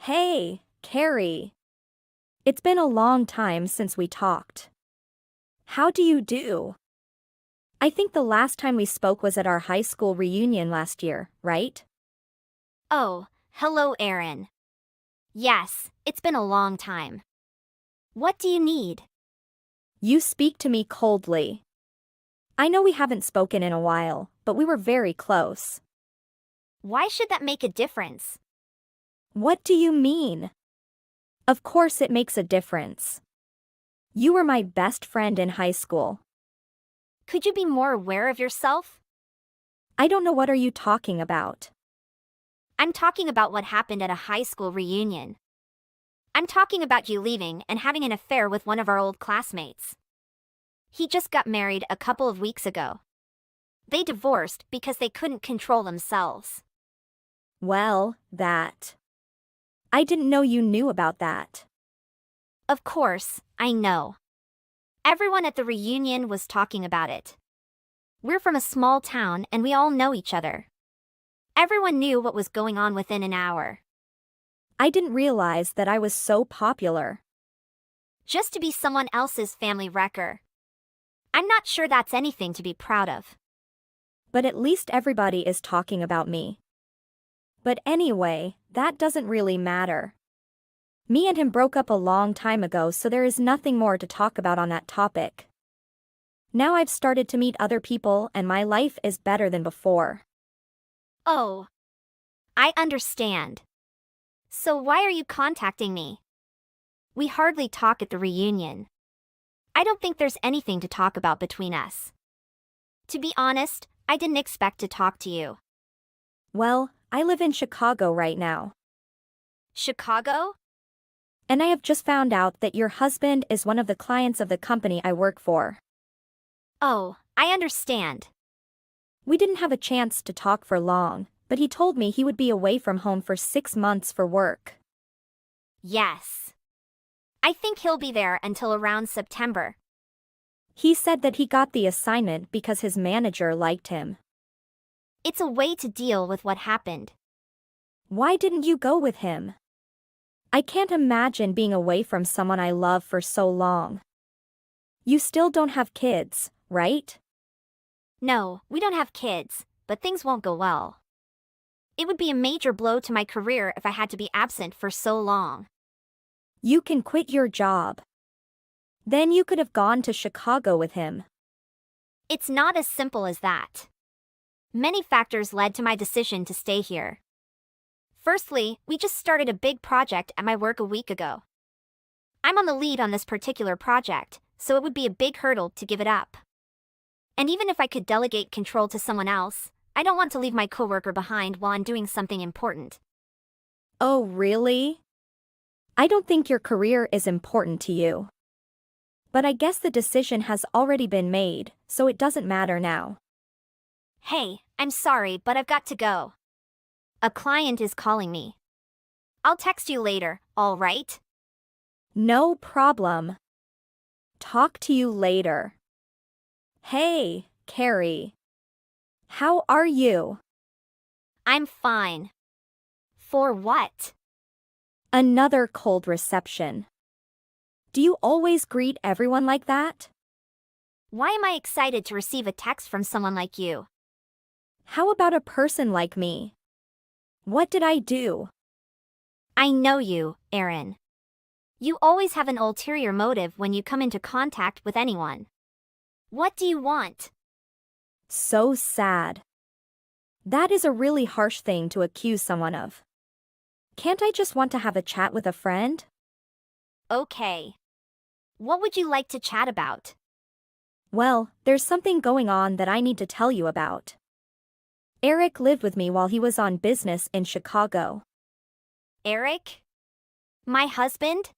Hey, Carrie. It's been a long time since we talked. How do you do? I think the last time we spoke was at our high school reunion last year, right? Oh, hello, Erin. Yes, it's been a long time. What do you need? You speak to me coldly. I know we haven't spoken in a while, but we were very close. Why should that make a difference? What do you mean? Of course it makes a difference. You were my best friend in high school. Could you be more aware of yourself? I don't know what are you talking about. I'm talking about what happened at a high school reunion. I'm talking about you leaving and having an affair with one of our old classmates. He just got married a couple of weeks ago. They divorced because they couldn't control themselves. Well, that. I didn't know you knew about that. Of course, I know. Everyone at the reunion was talking about it. We're from a small town and we all know each other. Everyone knew what was going on within an hour. I didn't realize that I was so popular. Just to be someone else's family wrecker. I'm not sure that's anything to be proud of. But at least everybody is talking about me. But anyway, that doesn't really matter. Me and him broke up a long time ago, so there is nothing more to talk about on that topic. Now I've started to meet other people and my life is better than before. Oh. I understand. So why are you contacting me? We hardly talk at the reunion. I don't think there's anything to talk about between us. To be honest, I didn't expect to talk to you. Well, I live in Chicago right now. Chicago? And I have just found out that your husband is one of the clients of the company I work for. Oh, I understand. We didn't have a chance to talk for long, but he told me he would be away from home for 6 months for work. Yes. I think he'll be there until around September. He said that he got the assignment because his manager liked him. It's a way to deal with what happened. Why didn't you go with him? I can't imagine being away from someone I love for so long. You still don't have kids, right? No, we don't have kids, but things won't go well. It would be a major blow to my career if I had to be absent for so long. You can quit your job. Then you could have gone to Chicago with him. It's not as simple as that. Many factors led to my decision to stay here. Firstly, we just started a big project at my work a week ago. I'm on the lead on this particular project, so it would be a big hurdle to give it up. And even if I could delegate control to someone else, I don't want to leave my coworker behind while I'm doing something important. Oh, really? I don't think your career is important to you. But I guess the decision has already been made, so it doesn't matter now. Hey, I'm sorry, but I've got to go. A client is calling me. I'll text you later, all right? No problem. Talk to you later. Hey, Carrie. How are you? I'm fine. For what? Another cold reception. Do you always greet everyone like that? Why am I excited to receive a text from someone like you? How about a person like me? What did I do? I know you, Erin. You always have an ulterior motive when you come into contact with anyone. What do you want? So sad. That is a really harsh thing to accuse someone of. Can't I just want to have a chat with a friend? Okay. What would you like to chat about? Well, there's something going on that I need to tell you about. Eric lived with me while he was on business in Chicago. Eric? My husband?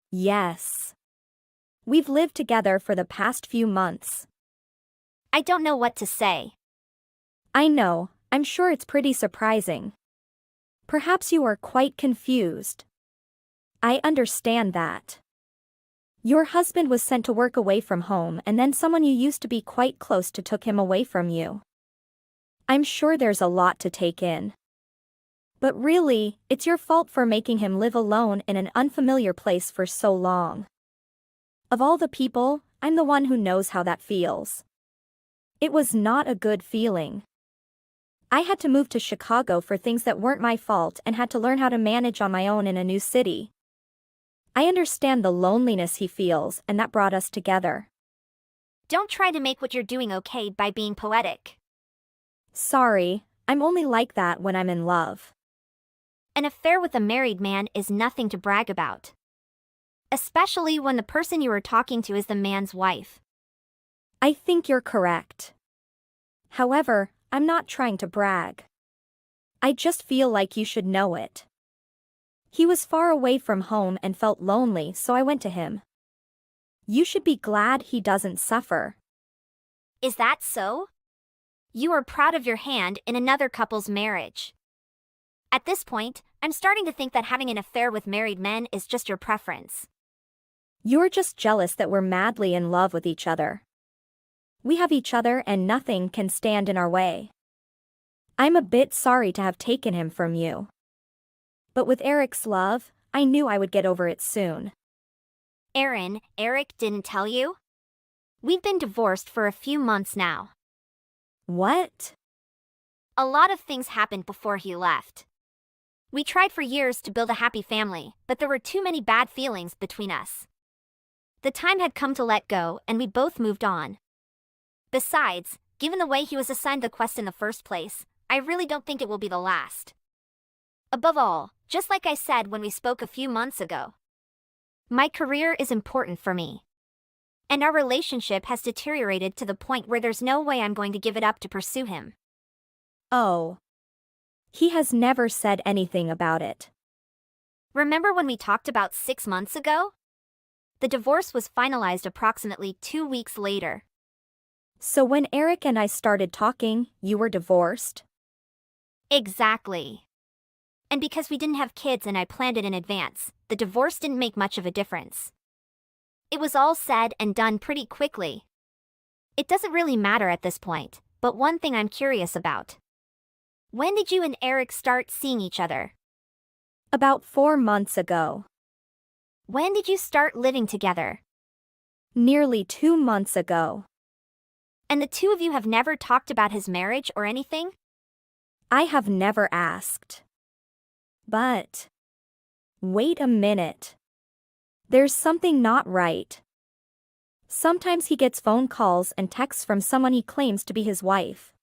Yes. We've lived together for the past few months. I don't know what to say. I know, I'm sure it's pretty surprising. Perhaps you are quite confused. I understand that. Your husband was sent to work away from home and then someone you used to be quite close to took him away from you. I'm sure there's a lot to take in. But really, it's your fault for making him live alone in an unfamiliar place for so long. Of all the people, I'm the one who knows how that feels. It was not a good feeling. I had to move to Chicago for things that weren't my fault and had to learn how to manage on my own in a new city. I understand the loneliness he feels, and that brought us together. Don't try to make what you're doing okay by being poetic. Sorry, I'm only like that when I'm in love. An affair with a married man is nothing to brag about. Especially when the person you are talking to is the man's wife. I think you're correct. However, I'm not trying to brag. I just feel like you should know it. He was far away from home and felt lonely, so I went to him. You should be glad he doesn't suffer. Is that so? You are proud of your hand in another couple's marriage. At this point, I'm starting to think that having an affair with married men is just your preference. You're just jealous that we're madly in love with each other. We have each other and nothing can stand in our way. I'm a bit sorry to have taken him from you. But with Eric's love, I knew I would get over it soon. Aaron, Eric didn't tell you? We've been divorced for a few months now. What? A lot of things happened before he left. We tried for years to build a happy family, but there were too many bad feelings between us. The time had come to let go, and we both moved on. Besides, given the way he was assigned the quest in the first place, I really don't think it will be the last. Above all, just like I said when we spoke a few months ago, my career is important for me. And our relationship has deteriorated to the point where there's no way I'm going to give it up to pursue him. Oh. He has never said anything about it. Remember when we talked about 6 months ago? The divorce was finalized approximately 2 weeks later. So when Eric and I started talking, you were divorced? Exactly. And because we didn't have kids and I planned it in advance, the divorce didn't make much of a difference. It was all said and done pretty quickly. It doesn't really matter at this point, but one thing I'm curious about. When did you and Eric start seeing each other? About 4 months ago. When did you start living together? Nearly 2 months ago. And the two of you have never talked about his marriage or anything? I have never asked. But wait a minute. There's something not right. Sometimes he gets phone calls and texts from someone he claims to be his wife.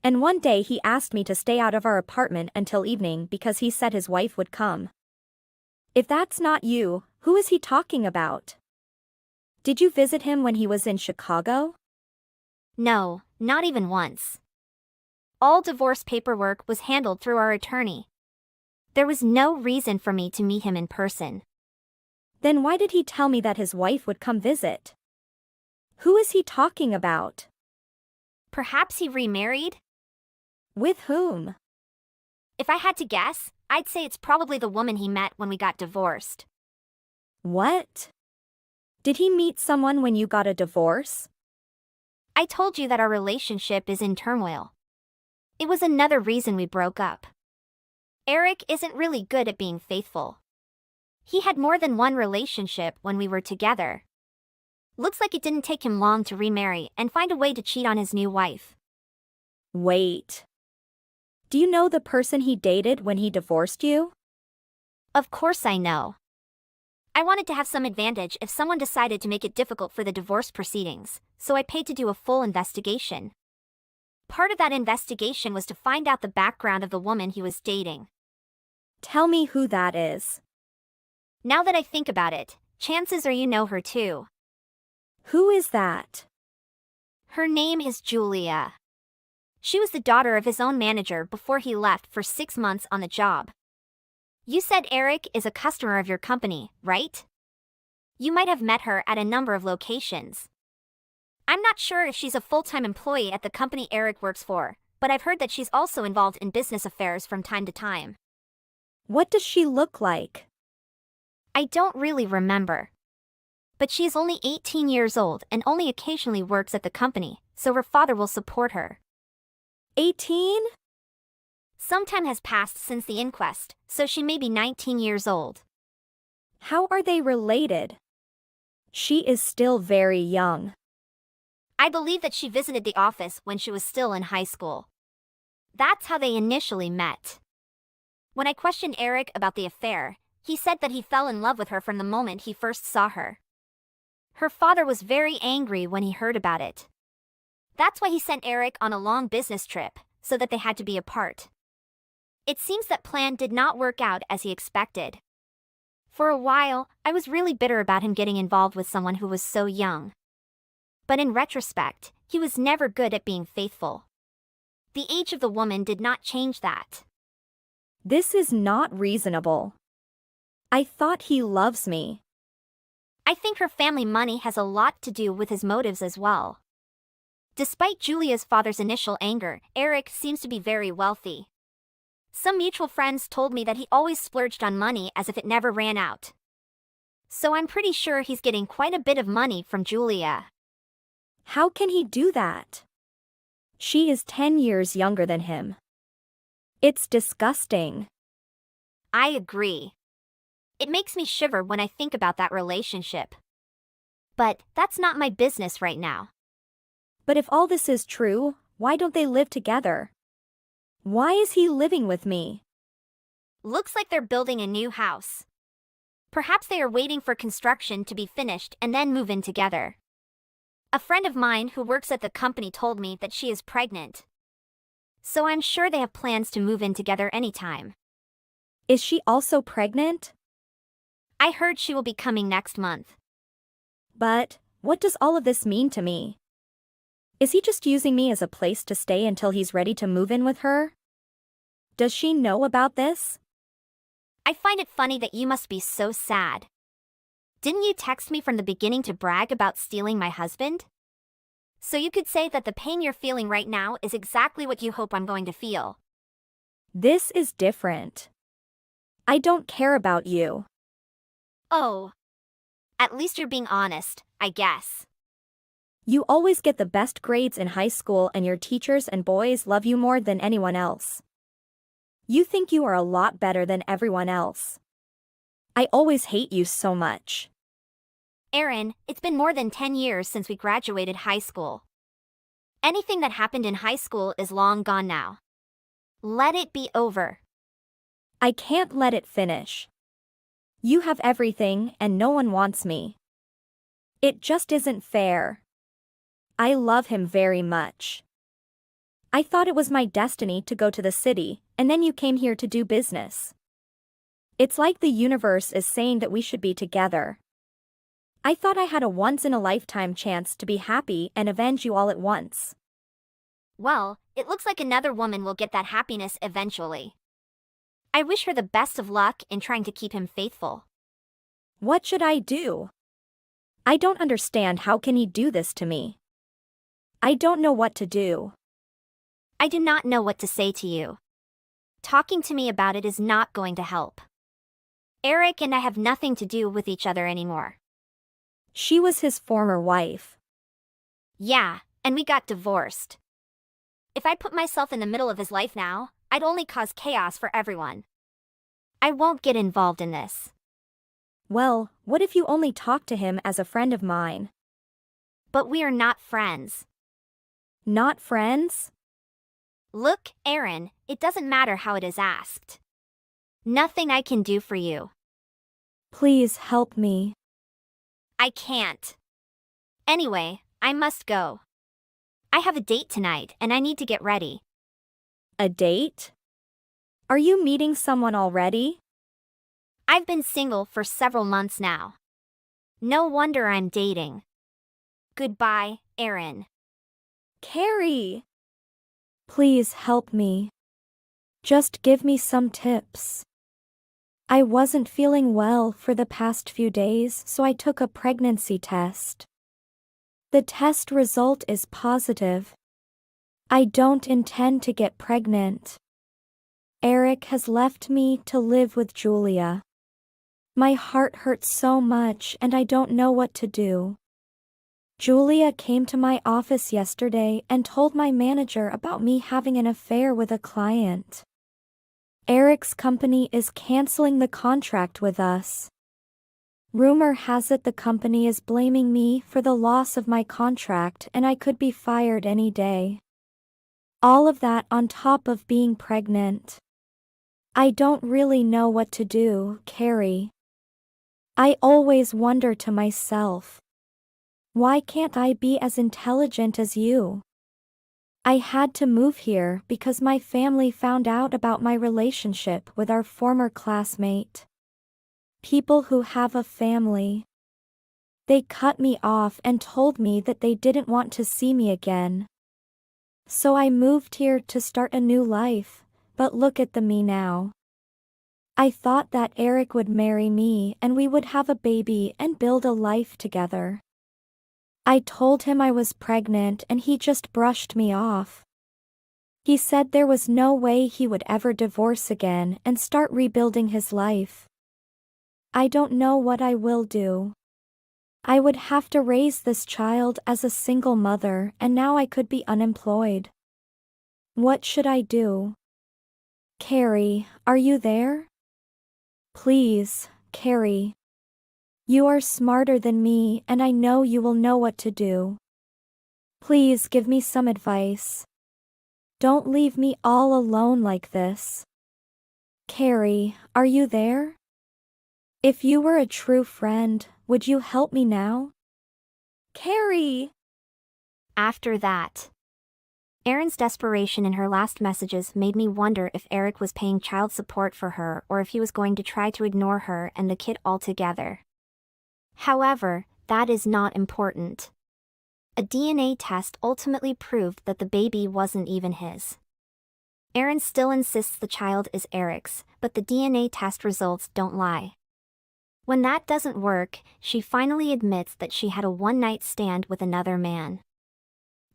And one day he asked me to stay out of our apartment until evening because he said his wife would come. If that's not you, who is he talking about? Did you visit him when he was in Chicago? No, not even once. All divorce paperwork was handled through our attorney. There was no reason for me to meet him in person. Then why did he tell me that his wife would come visit? Who is he talking about? Perhaps he remarried? With whom? If I had to guess, I'd say it's probably the woman he met when we got divorced. What? Did he meet someone when you got a divorce? I told you that our relationship is in turmoil. It was another reason we broke up. Eric isn't really good at being faithful. He had more than one relationship when we were together. Looks like it didn't take him long to remarry and find a way to cheat on his new wife. Wait. Do you know the person he dated when he divorced you? Of course I know. I wanted to have some advantage if someone decided to make it difficult for the divorce proceedings, so I paid to do a full investigation. Part of that investigation was to find out the background of the woman he was dating. Tell me who that is. Now that I think about it, chances are you know her too. Who is that? Her name is Julia. She was the daughter of his own manager before he left for 6 months on the job. You said Eric is a customer of your company, right? You might have met her at a number of locations. I'm not sure if she's a full-time employee at the company Eric works for, but I've heard that she's also involved in business affairs from time to time. What does she look like? I don't really remember. But she's only 18 years old and only occasionally works at the company, so her father will support her. 18? Some time has passed since the inquest, so she may be 19 years old. How are they related? She is still very young. I believe that she visited the office when she was still in high school. That's how they initially met. When I questioned Eric about the affair, he said that he fell in love with her from the moment he first saw her. Her father was very angry when he heard about it. That's why he sent Eric on a long business trip, so that they had to be apart. It seems that plan did not work out as he expected. For a while, I was really bitter about him getting involved with someone who was so young. But in retrospect, he was never good at being faithful. The age of the woman did not change that. This is not reasonable. I thought he loves me. I think her family money has a lot to do with his motives as well. Despite Julia's father's initial anger, Eric seems to be very wealthy. Some mutual friends told me that he always splurged on money as if it never ran out. So I'm pretty sure he's getting quite a bit of money from Julia. How can he do that? She is 10 years younger than him. It's disgusting. I agree. It makes me shiver when I think about that relationship. But that's not my business right now. But if all this is true, why don't they live together? Why is he living with me? Looks like they're building a new house. Perhaps they are waiting for construction to be finished and then move in together. A friend of mine who works at the company told me that she is pregnant. So I'm sure they have plans to move in together anytime. Is she also pregnant? I heard she will be coming next month. But, what does all of this mean to me? Is he just using me as a place to stay until he's ready to move in with her? Does she know about this? I find it funny that you must be so sad. Didn't you text me from the beginning to brag about stealing my husband? So you could say that the pain you're feeling right now is exactly what you hope I'm going to feel. This is different. I don't care about you. Oh. At least you're being honest, I guess. You always get the best grades in high school and your teachers and boys love you more than anyone else. You think you are a lot better than everyone else. I always hate you so much. Aaron, it's been more than 10 years since we graduated high school. Anything that happened in high school is long gone now. Let it be over. I can't let it finish. You have everything and no one wants me. It just isn't fair. I love him very much. I thought it was my destiny to go to the city, and then you came here to do business. It's like the universe is saying that we should be together. I thought I had a once-in-a-lifetime chance to be happy and avenge you all at once. Well, it looks like another woman will get that happiness eventually. I wish her the best of luck in trying to keep him faithful. What should I do? I don't understand how can he do this to me. I don't know what to do. I do not know what to say to you. Talking to me about it is not going to help. Eric and I have nothing to do with each other anymore. She was his former wife. Yeah, and we got divorced. If I put myself in the middle of his life now, I'd only cause chaos for everyone. I won't get involved in this. Well, what if you only talk to him as a friend of mine? But we are not friends. Not friends? Look, Aaron, it doesn't matter how it is asked. Nothing I can do for you. Please help me. I can't. Anyway, I must go. I have a date tonight and I need to get ready. A date? Are you meeting someone already? I've been single for several months now. No wonder I'm dating. Goodbye, Aaron. Carrie! Please help me. Just give me some tips. I wasn't feeling well for the past few days, so I took a pregnancy test. The test result is positive. I don't intend to get pregnant. Eric has left me to live with Julia. My heart hurts so much and I don't know what to do. Julia came to my office yesterday and told my manager about me having an affair with a client. Eric's company is canceling the contract with us. Rumor has it the company is blaming me for the loss of my contract and I could be fired any day. All of that on top of being pregnant. I don't really know what to do, Carrie. I always wonder to myself, why can't I be as intelligent as you? I had to move here because my family found out about my relationship with our former classmate. People who have a family. They cut me off and told me that they didn't want to see me again. So I moved here to start a new life, but look at me now. I thought that Eric would marry me and we would have a baby and build a life together. I told him I was pregnant and he just brushed me off. He said there was no way he would ever divorce again and start rebuilding his life. I don't know what I will do. I would have to raise this child as a single mother and now I could be unemployed. What should I do? Carrie, are you there? Please, Carrie. You are smarter than me and I know you will know what to do. Please give me some advice. Don't leave me all alone like this. Carrie, are you there? If you were a true friend, would you help me now? Carrie! After that, Erin's desperation in her last messages made me wonder if Eric was paying child support for her or if he was going to try to ignore her and the kid altogether. However, that is not important. A DNA test ultimately proved that the baby wasn't even his. Erin still insists the child is Eric's, but the DNA test results don't lie. When that doesn't work, she finally admits that she had a one-night stand with another man.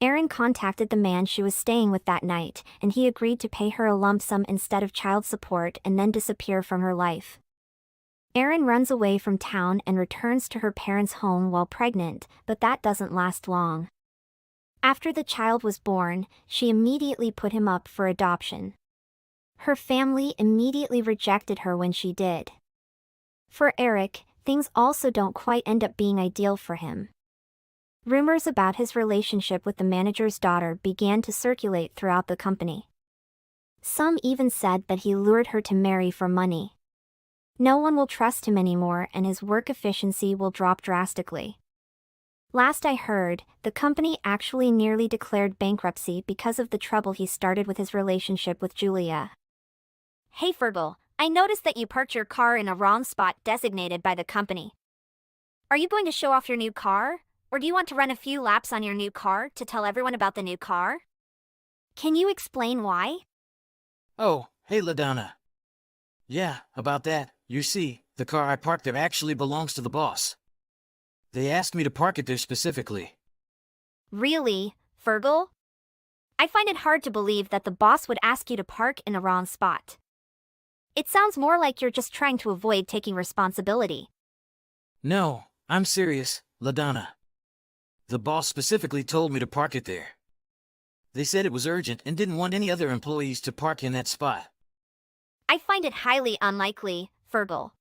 Erin contacted the man she was staying with that night, and he agreed to pay her a lump sum instead of child support and then disappear from her life. Erin runs away from town and returns to her parents' home while pregnant, but that doesn't last long. After the child was born, she immediately put him up for adoption. Her family immediately rejected her when she did. For Eric, things also don't quite end up being ideal for him. Rumors about his relationship with the manager's daughter began to circulate throughout the company. Some even said that he lured her to marry for money. No one will trust him anymore and his work efficiency will drop drastically. Last I heard, the company actually nearly declared bankruptcy because of the trouble he started with his relationship with Julia. Hey Fergal, I noticed that you parked your car in a wrong spot designated by the company. Are you going to show off your new car? Or do you want to run a few laps on your new car to tell everyone about the new car? Can you explain why? Oh, hey LaDonna. Yeah, about that. You see, the car I parked there actually belongs to the boss. They asked me to park it there specifically. Really, Fergal? I find it hard to believe that the boss would ask you to park in a wrong spot. It sounds more like you're just trying to avoid taking responsibility. No, I'm serious, LaDonna. The boss specifically told me to park it there. They said it was urgent and didn't want any other employees to park in that spot. I find it highly unlikely, Fergal.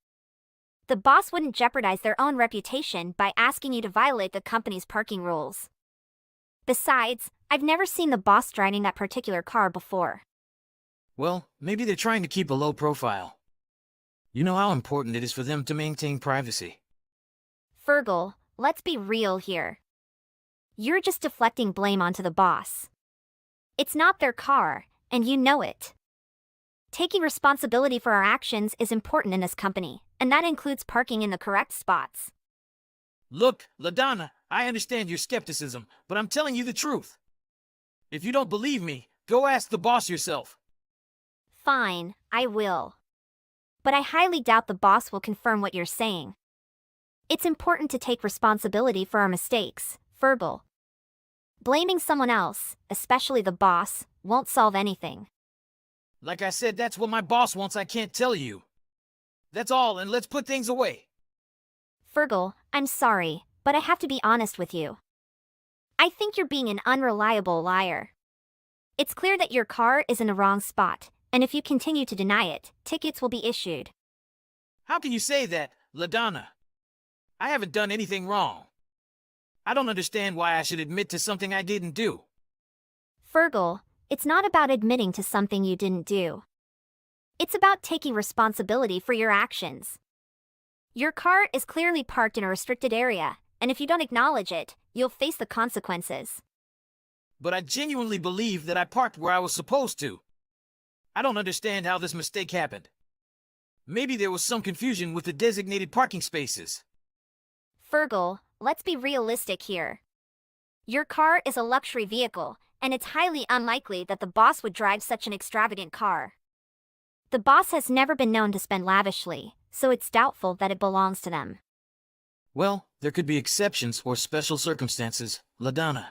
The boss wouldn't jeopardize their own reputation by asking you to violate the company's parking rules. Besides, I've never seen the boss driving that particular car before. Well, maybe they're trying to keep a low profile. You know how important it is for them to maintain privacy. Fergal, let's be real here. You're just deflecting blame onto the boss. It's not their car, and you know it. Taking responsibility for our actions is important in this company, and that includes parking in the correct spots. Look, LaDonna, I understand your skepticism, but I'm telling you the truth. If you don't believe me, go ask the boss yourself. Fine, I will. But I highly doubt the boss will confirm what you're saying. It's important to take responsibility for our mistakes, Fergal. Blaming someone else, especially the boss, won't solve anything. Like I said, that's what my boss wants. I can't tell you. That's all, and let's put things away. Fergal, I'm sorry, but I have to be honest with you. I think you're being an unreliable liar. It's clear that your car is in the wrong spot, and if you continue to deny it, tickets will be issued. How can you say that, LaDonna? I haven't done anything wrong. I don't understand why I should admit to something I didn't do. Fergal, it's not about admitting to something you didn't do. It's about taking responsibility for your actions. Your car is clearly parked in a restricted area, and if you don't acknowledge it, you'll face the consequences. But I genuinely believe that I parked where I was supposed to. I don't understand how this mistake happened. Maybe there was some confusion with the designated parking spaces. Fergal, let's be realistic here. Your car is a luxury vehicle, and it's highly unlikely that the boss would drive such an extravagant car. The boss has never been known to spend lavishly, so it's doubtful that it belongs to them. Well, there could be exceptions or special circumstances, LaDonna.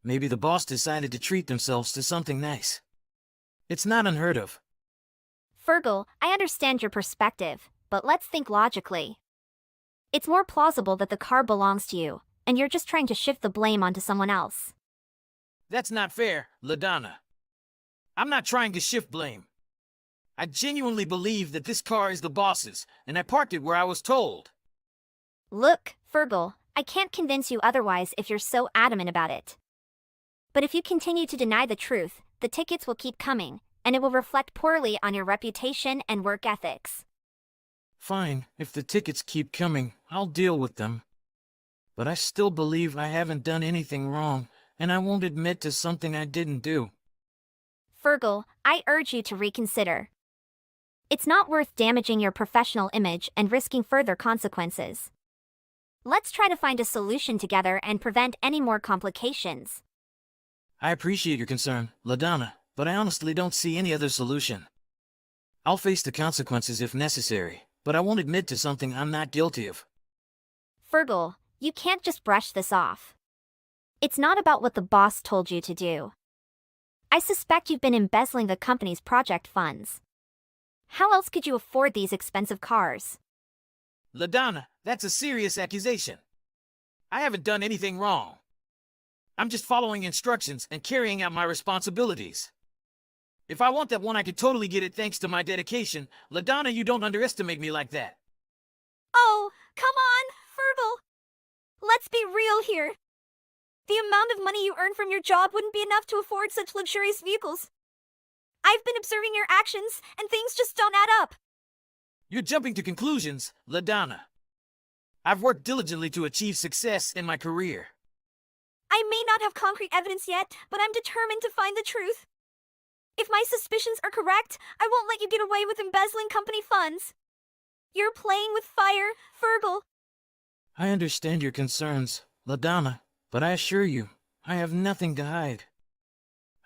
Maybe the boss decided to treat themselves to something nice. It's not unheard of. Fergal, I understand your perspective, but let's think logically. It's more plausible that the car belongs to you, and you're just trying to shift the blame onto someone else. That's not fair, LaDonna. I'm not trying to shift blame. I genuinely believe that this car is the boss's, and I parked it where I was told. Look, Fergal, I can't convince you otherwise if you're so adamant about it. But if you continue to deny the truth, the tickets will keep coming, and it will reflect poorly on your reputation and work ethics. Fine, if the tickets keep coming, I'll deal with them. But I still believe I haven't done anything wrong, and I won't admit to something I didn't do. Fergal, I urge you to reconsider. It's not worth damaging your professional image and risking further consequences. Let's try to find a solution together and prevent any more complications. I appreciate your concern, LaDonna, but I honestly don't see any other solution. I'll face the consequences if necessary, but I won't admit to something I'm not guilty of. Fergal, you can't just brush this off. It's not about what the boss told you to do. I suspect you've been embezzling the company's project funds. How else could you afford these expensive cars? LaDonna, that's a serious accusation. I haven't done anything wrong. I'm just following instructions and carrying out my responsibilities. If I want that one, I could totally get it thanks to my dedication. LaDonna, you don't underestimate me like that. Oh, come on, Fergal. Let's be real here. The amount of money you earn from your job wouldn't be enough to afford such luxurious vehicles. I've been observing your actions, and things just don't add up. You're jumping to conclusions, LaDonna. I've worked diligently to achieve success in my career. I may not have concrete evidence yet, but I'm determined to find the truth. If my suspicions are correct, I won't let you get away with embezzling company funds. You're playing with fire, Fergal. I understand your concerns, LaDonna, but I assure you, I have nothing to hide.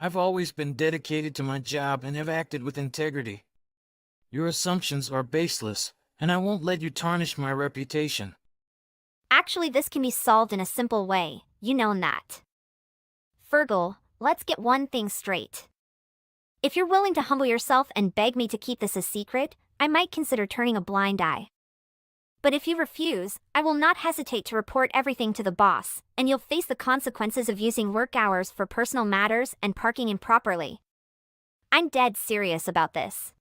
I've always been dedicated to my job and have acted with integrity. Your assumptions are baseless, and I won't let you tarnish my reputation. Actually, this can be solved in a simple way. You know that. Fergal, let's get one thing straight. If you're willing to humble yourself and beg me to keep this a secret, I might consider turning a blind eye. But if you refuse, I will not hesitate to report everything to the boss, and you'll face the consequences of using work hours for personal matters and parking improperly. I'm dead serious about this.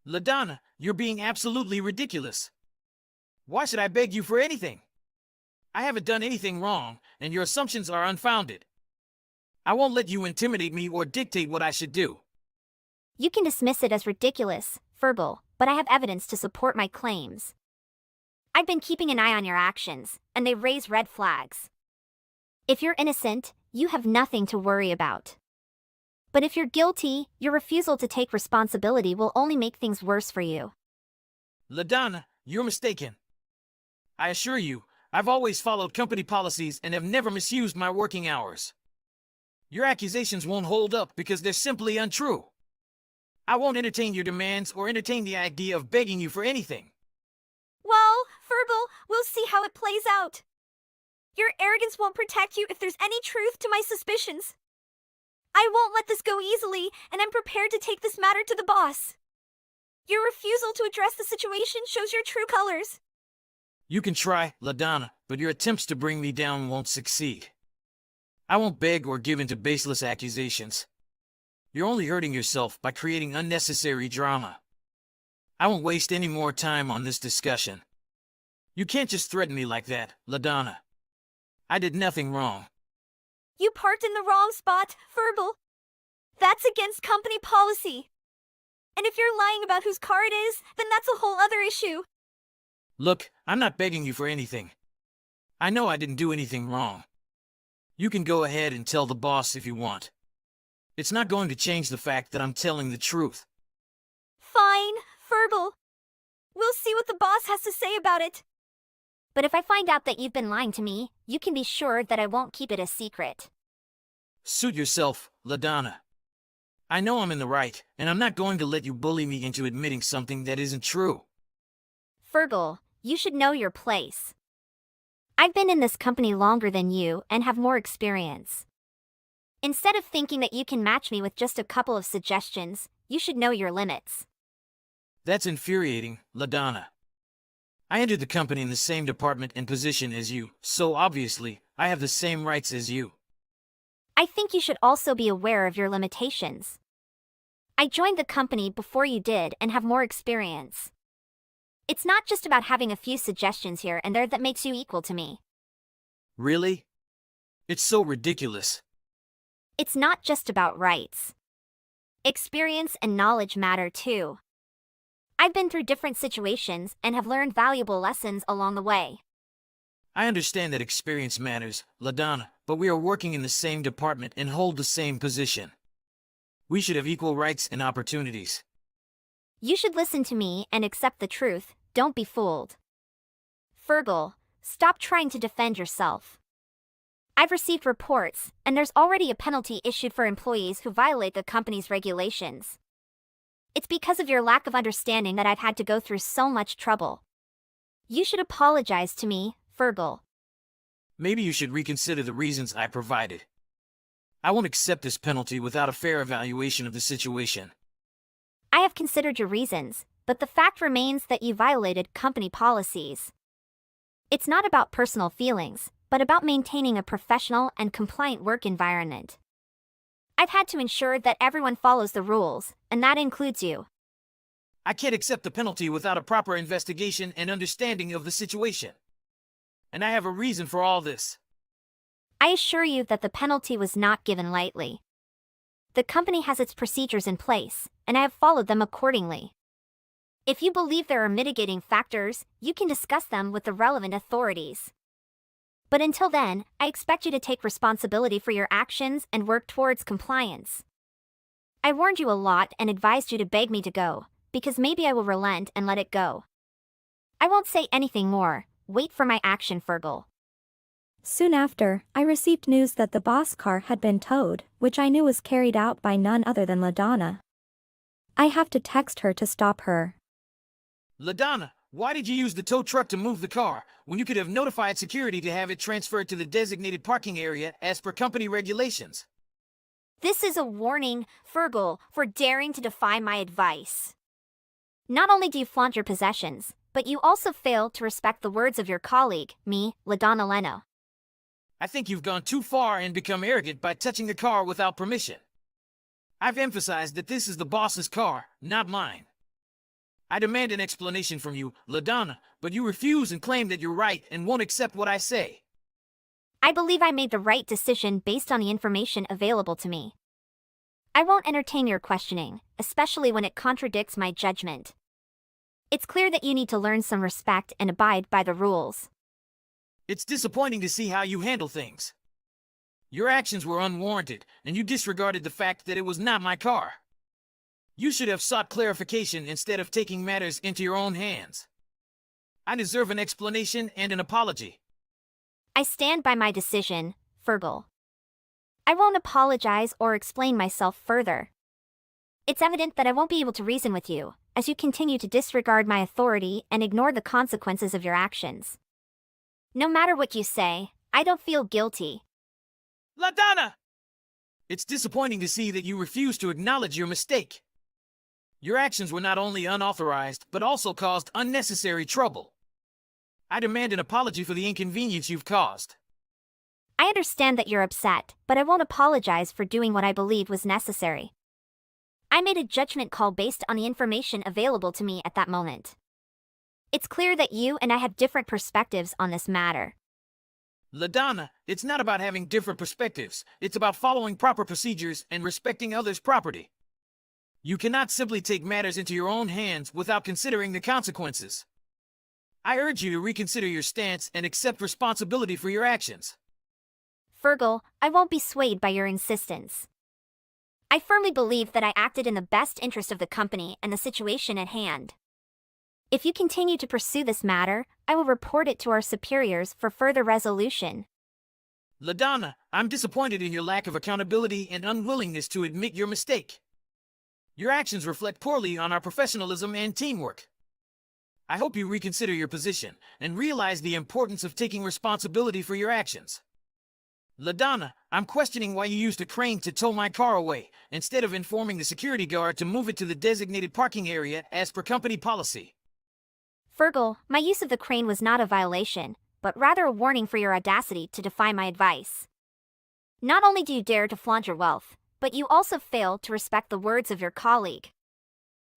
LaDonna, you're being absolutely ridiculous. Why should I beg you for anything? I haven't done anything wrong, and your assumptions are unfounded. I won't let you intimidate me or dictate what I should do. You can dismiss it as ridiculous, Fergal, but I have evidence to support my claims. I've been keeping an eye on your actions, and they raise red flags. If you're innocent, you have nothing to worry about. But if you're guilty, your refusal to take responsibility will only make things worse for you. LaDonna, you're mistaken. I assure you, I've always followed company policies and have never misused my working hours. Your accusations won't hold up because they're simply untrue. I won't entertain your demands or entertain the idea of begging you for anything. Well, Fergal, we'll see how it plays out. Your arrogance won't protect you if there's any truth to my suspicions. I won't let this go easily, and I'm prepared to take this matter to the boss. Your refusal to address the situation shows your true colors. You can try, LaDonna, but your attempts to bring me down won't succeed. I won't beg or give in to baseless accusations. You're only hurting yourself by creating unnecessary drama. I won't waste any more time on this discussion. You can't just threaten me like that, LaDonna. I did nothing wrong. You parked in the wrong spot, Fergal. That's against company policy. And if you're lying about whose car it is, then that's a whole other issue. Look, I'm not begging you for anything. I know I didn't do anything wrong. You can go ahead and tell the boss if you want. It's not going to change the fact that I'm telling the truth. Fine, Fergal. We'll see what the boss has to say about it. But if I find out that you've been lying to me, you can be sure that I won't keep it a secret. Suit yourself, LaDonna. I know I'm in the right, and I'm not going to let you bully me into admitting something that isn't true. Fergal, you should know your place. I've been in this company longer than you and have more experience. Instead of thinking that you can match me with just a couple of suggestions, you should know your limits. That's infuriating, LaDonna. I entered the company in the same department and position as you, so obviously, I have the same rights as you. I think you should also be aware of your limitations. I joined the company before you did and have more experience. It's not just about having a few suggestions here and there that makes you equal to me. Really? It's so ridiculous. It's not just about rights. Experience and knowledge matter too. I've been through different situations and have learned valuable lessons along the way. I understand that experience matters, LaDonna, but we are working in the same department and hold the same position. We should have equal rights and opportunities. You should listen to me and accept the truth, don't be fooled. Fergal, stop trying to defend yourself. I've received reports, and there's already a penalty issued for employees who violate the company's regulations. It's because of your lack of understanding that I've had to go through so much trouble. You should apologize to me, Fergal. Maybe you should reconsider the reasons I provided. I won't accept this penalty without a fair evaluation of the situation. I have considered your reasons, but the fact remains that you violated company policies. It's not about personal feelings, but about maintaining a professional and compliant work environment. I've had to ensure that everyone follows the rules, and that includes you. I can't accept the penalty without a proper investigation and understanding of the situation. And I have a reason for all this. I assure you that the penalty was not given lightly. The company has its procedures in place, and I have followed them accordingly. If you believe there are mitigating factors, you can discuss them with the relevant authorities. But until then, I expect you to take responsibility for your actions and work towards compliance. I warned you a lot and advised you to beg me to go, because maybe I will relent and let it go. I won't say anything more. Wait for my action, Fergal. Soon after, I received news that the boss car had been towed, which I knew was carried out by none other than LaDonna. I have to text her to stop her. LaDonna, why did you use the tow truck to move the car, when you could have notified security to have it transferred to the designated parking area as per company regulations? This is a warning, Fergal, for daring to defy my advice. Not only do you flaunt your possessions, but you also fail to respect the words of your colleague, me, LaDonna Leno. I think you've gone too far and become arrogant by touching the car without permission. I've emphasized that this is the boss's car, not mine. I demand an explanation from you, LaDonna, but you refuse and claim that you're right and won't accept what I say. I believe I made the right decision based on the information available to me. I won't entertain your questioning, especially when it contradicts my judgment. It's clear that you need to learn some respect and abide by the rules. It's disappointing to see how you handle things. Your actions were unwarranted, and you disregarded the fact that it was not my car. You should have sought clarification instead of taking matters into your own hands. I deserve an explanation and an apology. I stand by my decision, Fergal. I won't apologize or explain myself further. It's evident that I won't be able to reason with you, as you continue to disregard my authority and ignore the consequences of your actions. No matter what you say, I don't feel guilty. LaDonna! It's disappointing to see that you refuse to acknowledge your mistake. Your actions were not only unauthorized, but also caused unnecessary trouble. I demand an apology for the inconvenience you've caused. I understand that you're upset, but I won't apologize for doing what I believed was necessary. I made a judgment call based on the information available to me at that moment. It's clear that you and I have different perspectives on this matter. LaDonna, it's not about having different perspectives. It's about following proper procedures and respecting others' property. You cannot simply take matters into your own hands without considering the consequences. I urge you to reconsider your stance and accept responsibility for your actions. Fergal, I won't be swayed by your insistence. I firmly believe that I acted in the best interest of the company and the situation at hand. If you continue to pursue this matter, I will report it to our superiors for further resolution. LaDonna, I'm disappointed in your lack of accountability and unwillingness to admit your mistake. Your actions reflect poorly on our professionalism and teamwork. I hope you reconsider your position and realize the importance of taking responsibility for your actions. LaDonna, I'm questioning why you used a crane to tow my car away, instead of informing the security guard to move it to the designated parking area as per company policy. Fergal, my use of the crane was not a violation, but rather a warning for your audacity to defy my advice. Not only do you dare to flaunt your wealth, but you also fail to respect the words of your colleague.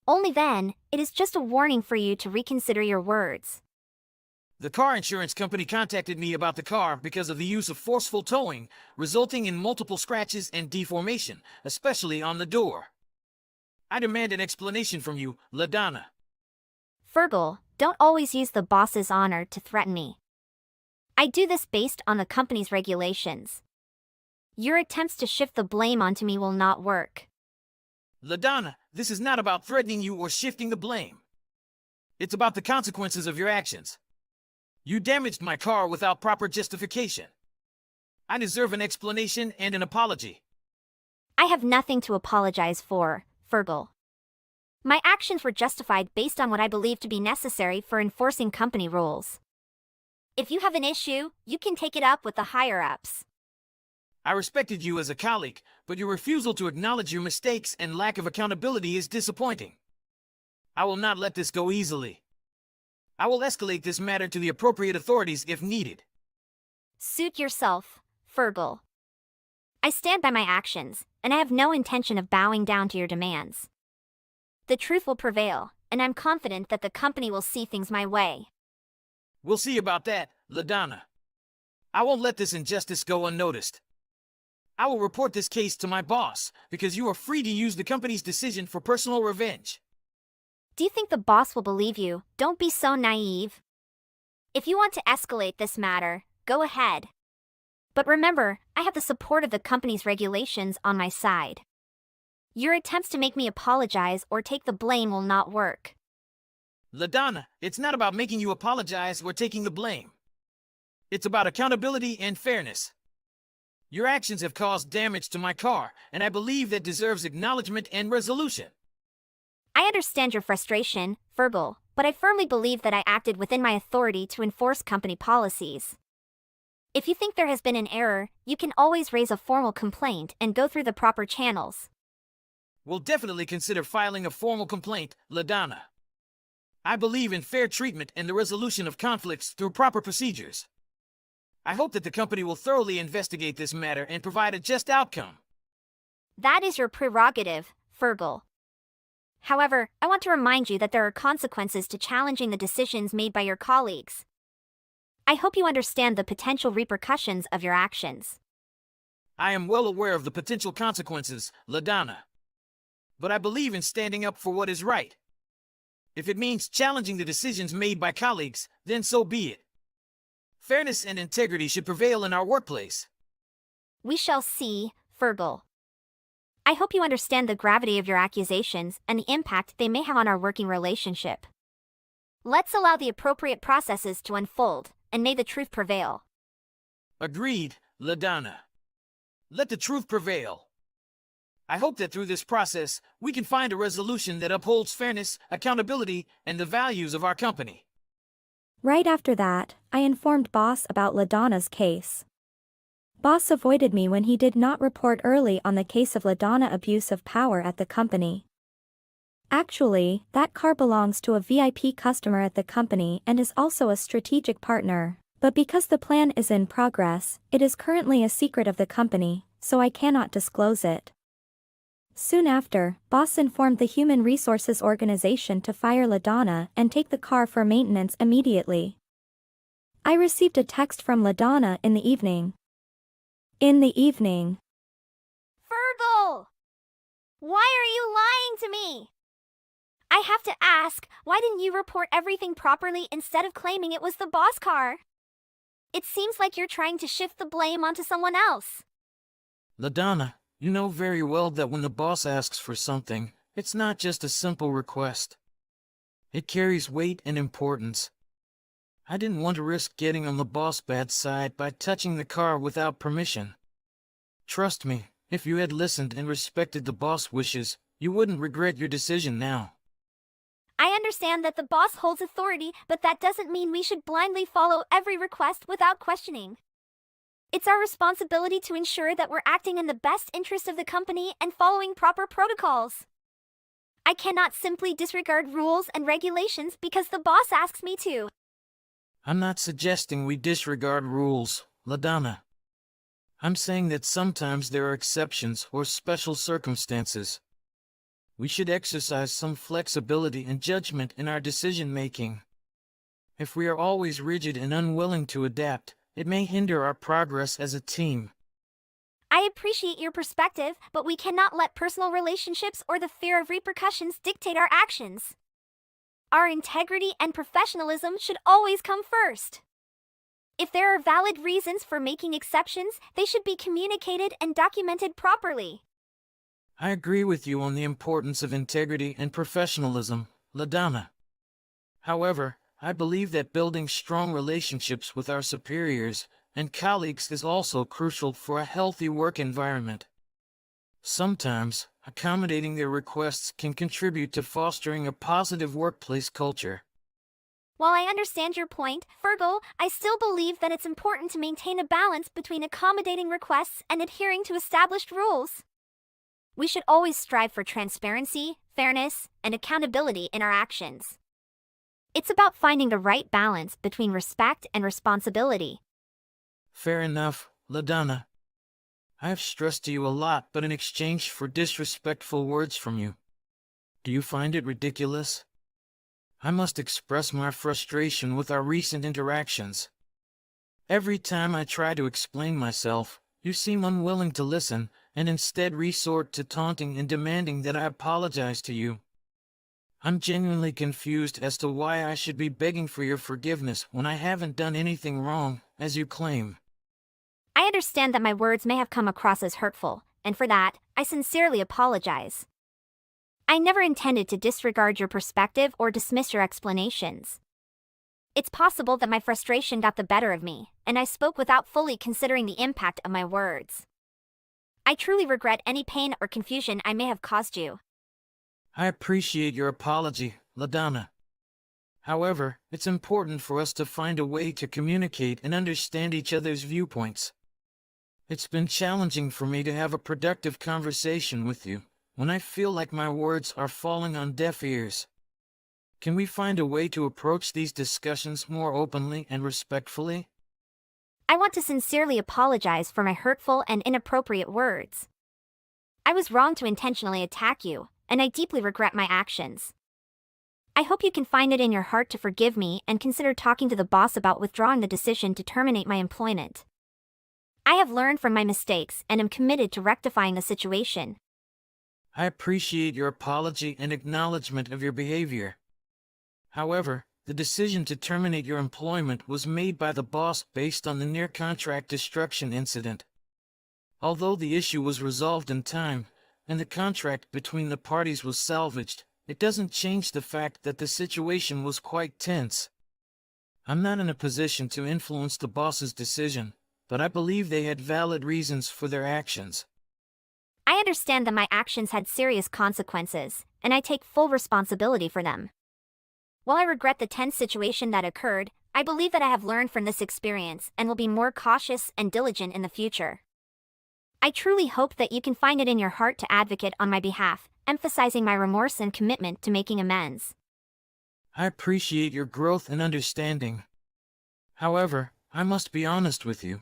Only then, it is just a warning for you to reconsider your words. The car insurance company contacted me about the car because of the use of forceful towing, resulting in multiple scratches and deformation, especially on the door. I demand an explanation from you, LaDonna. Fergal, don't always use the boss's honor to threaten me. I do this based on the company's regulations. Your attempts to shift the blame onto me will not work. LaDonna, this is not about threatening you or shifting the blame. It's about the consequences of your actions. You damaged my car without proper justification. I deserve an explanation and an apology. I have nothing to apologize for, Fergal. My actions were justified based on what I believe to be necessary for enforcing company rules. If you have an issue, you can take it up with the higher-ups. I respected you as a colleague, but your refusal to acknowledge your mistakes and lack of accountability is disappointing. I will not let this go easily. I will escalate this matter to the appropriate authorities if needed. Suit yourself, Fergal. I stand by my actions, and I have no intention of bowing down to your demands. The truth will prevail, and I'm confident that the company will see things my way. We'll see about that, LaDonna. I won't let this injustice go unnoticed. I will report this case to my boss, because you are free to use the company's decision for personal revenge. Do you think the boss will believe you? Don't be so naive. If you want to escalate this matter, go ahead. But remember, I have the support of the company's regulations on my side. Your attempts to make me apologize or take the blame will not work. LaDonna, it's not about making you apologize or taking the blame. It's about accountability and fairness. Your actions have caused damage to my car, and I believe that deserves acknowledgement and resolution. I understand your frustration, Fergal, but I firmly believe that I acted within my authority to enforce company policies. If you think there has been an error, you can always raise a formal complaint and go through the proper channels. We'll definitely consider filing a formal complaint, LaDonna. I believe in fair treatment and the resolution of conflicts through proper procedures. I hope that the company will thoroughly investigate this matter and provide a just outcome. That is your prerogative, Fergal. However, I want to remind you that there are consequences to challenging the decisions made by your colleagues. I hope you understand the potential repercussions of your actions. I am well aware of the potential consequences, LaDonna. But I believe in standing up for what is right. If it means challenging the decisions made by colleagues, then so be it. Fairness and integrity should prevail in our workplace. We shall see, Fergal. I hope you understand the gravity of your accusations and the impact they may have on our working relationship. Let's allow the appropriate processes to unfold, and may the truth prevail. Agreed, LaDonna. Let the truth prevail. I hope that through this process, we can find a resolution that upholds fairness, accountability, and the values of our company. Right after that, I informed Boss about LaDonna's case. Boss avoided me when he did not report early on the case of LaDonna abuse of power at the company. Actually, that car belongs to a VIP customer at the company and is also a strategic partner, but because the plan is in progress, it is currently a secret of the company, so I cannot disclose it. Soon after, boss informed the human resources organization to fire LaDonna and take the car for maintenance immediately. I received a text from LaDonna in the evening. In the evening. Fergal! Why are you lying to me? I have to ask, why didn't you report everything properly instead of claiming it was the boss car? It seems like you're trying to shift the blame onto someone else. LaDonna, you know very well that when the boss asks for something, it's not just a simple request. It carries weight and importance. I didn't want to risk getting on the boss' bad side by touching the car without permission. Trust me, if you had listened and respected the boss' wishes, you wouldn't regret your decision now. I understand that the boss holds authority, but that doesn't mean we should blindly follow every request without questioning. It's our responsibility to ensure that we're acting in the best interest of the company and following proper protocols. I cannot simply disregard rules and regulations because the boss asks me to. I'm not suggesting we disregard rules, LaDonna. I'm saying that sometimes there are exceptions or special circumstances. We should exercise some flexibility and judgment in our decision-making. If we are always rigid and unwilling to adapt, it may hinder our progress as a team. I appreciate your perspective, but we cannot let personal relationships or the fear of repercussions dictate our actions. Our integrity and professionalism should always come first. If there are valid reasons for making exceptions, they should be communicated and documented properly. I agree with you on the importance of integrity and professionalism, LaDonna. However, I believe that building strong relationships with our superiors and colleagues is also crucial for a healthy work environment. Sometimes, accommodating their requests can contribute to fostering a positive workplace culture. While I understand your point, Fergal, I still believe that it's important to maintain a balance between accommodating requests and adhering to established rules. We should always strive for transparency, fairness, and accountability in our actions. It's about finding the right balance between respect and responsibility. Fair enough, LaDonna. I have stressed to you a lot, but in exchange for disrespectful words from you. Do you find it ridiculous? I must express my frustration with our recent interactions. Every time I try to explain myself, you seem unwilling to listen, and instead resort to taunting and demanding that I apologize to you. I'm genuinely confused as to why I should be begging for your forgiveness when I haven't done anything wrong, as you claim. I understand that my words may have come across as hurtful, and for that, I sincerely apologize. I never intended to disregard your perspective or dismiss your explanations. It's possible that my frustration got the better of me, and I spoke without fully considering the impact of my words. I truly regret any pain or confusion I may have caused you. I appreciate your apology, LaDonna. However, it's important for us to find a way to communicate and understand each other's viewpoints. It's been challenging for me to have a productive conversation with you when I feel like my words are falling on deaf ears. Can we find a way to approach these discussions more openly and respectfully? I want to sincerely apologize for my hurtful and inappropriate words. I was wrong to intentionally attack you, and I deeply regret my actions. I hope you can find it in your heart to forgive me and consider talking to the boss about withdrawing the decision to terminate my employment. I have learned from my mistakes and am committed to rectifying the situation. I appreciate your apology and acknowledgement of your behavior. However, the decision to terminate your employment was made by the boss based on the near-contract destruction incident. Although the issue was resolved in time, and the contract between the parties was salvaged, it doesn't change the fact that the situation was quite tense. I'm not in a position to influence the boss's decision, but I believe they had valid reasons for their actions. I understand that my actions had serious consequences, and I take full responsibility for them. While I regret the tense situation that occurred, I believe that I have learned from this experience and will be more cautious and diligent in the future. I truly hope that you can find it in your heart to advocate on my behalf, emphasizing my remorse and commitment to making amends. I appreciate your growth and understanding. However, I must be honest with you.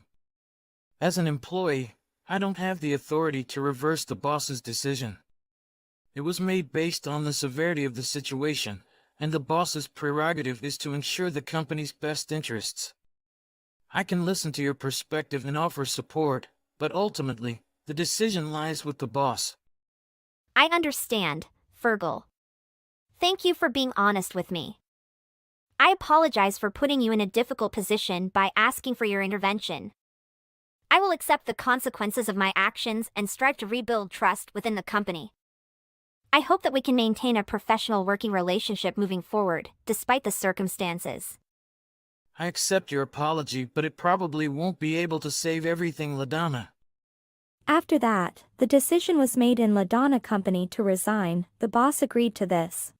As an employee, I don't have the authority to reverse the boss's decision. It was made based on the severity of the situation, and the boss's prerogative is to ensure the company's best interests. I can listen to your perspective and offer support, but ultimately, the decision lies with the boss. I understand, Fergal. Thank you for being honest with me. I apologize for putting you in a difficult position by asking for your intervention. I will accept the consequences of my actions and strive to rebuild trust within the company. I hope that we can maintain a professional working relationship moving forward, despite the circumstances. I accept your apology, but it probably won't be able to save everything, LaDonna. After that, the decision was made in LaDonna Company to resign. The boss agreed to this.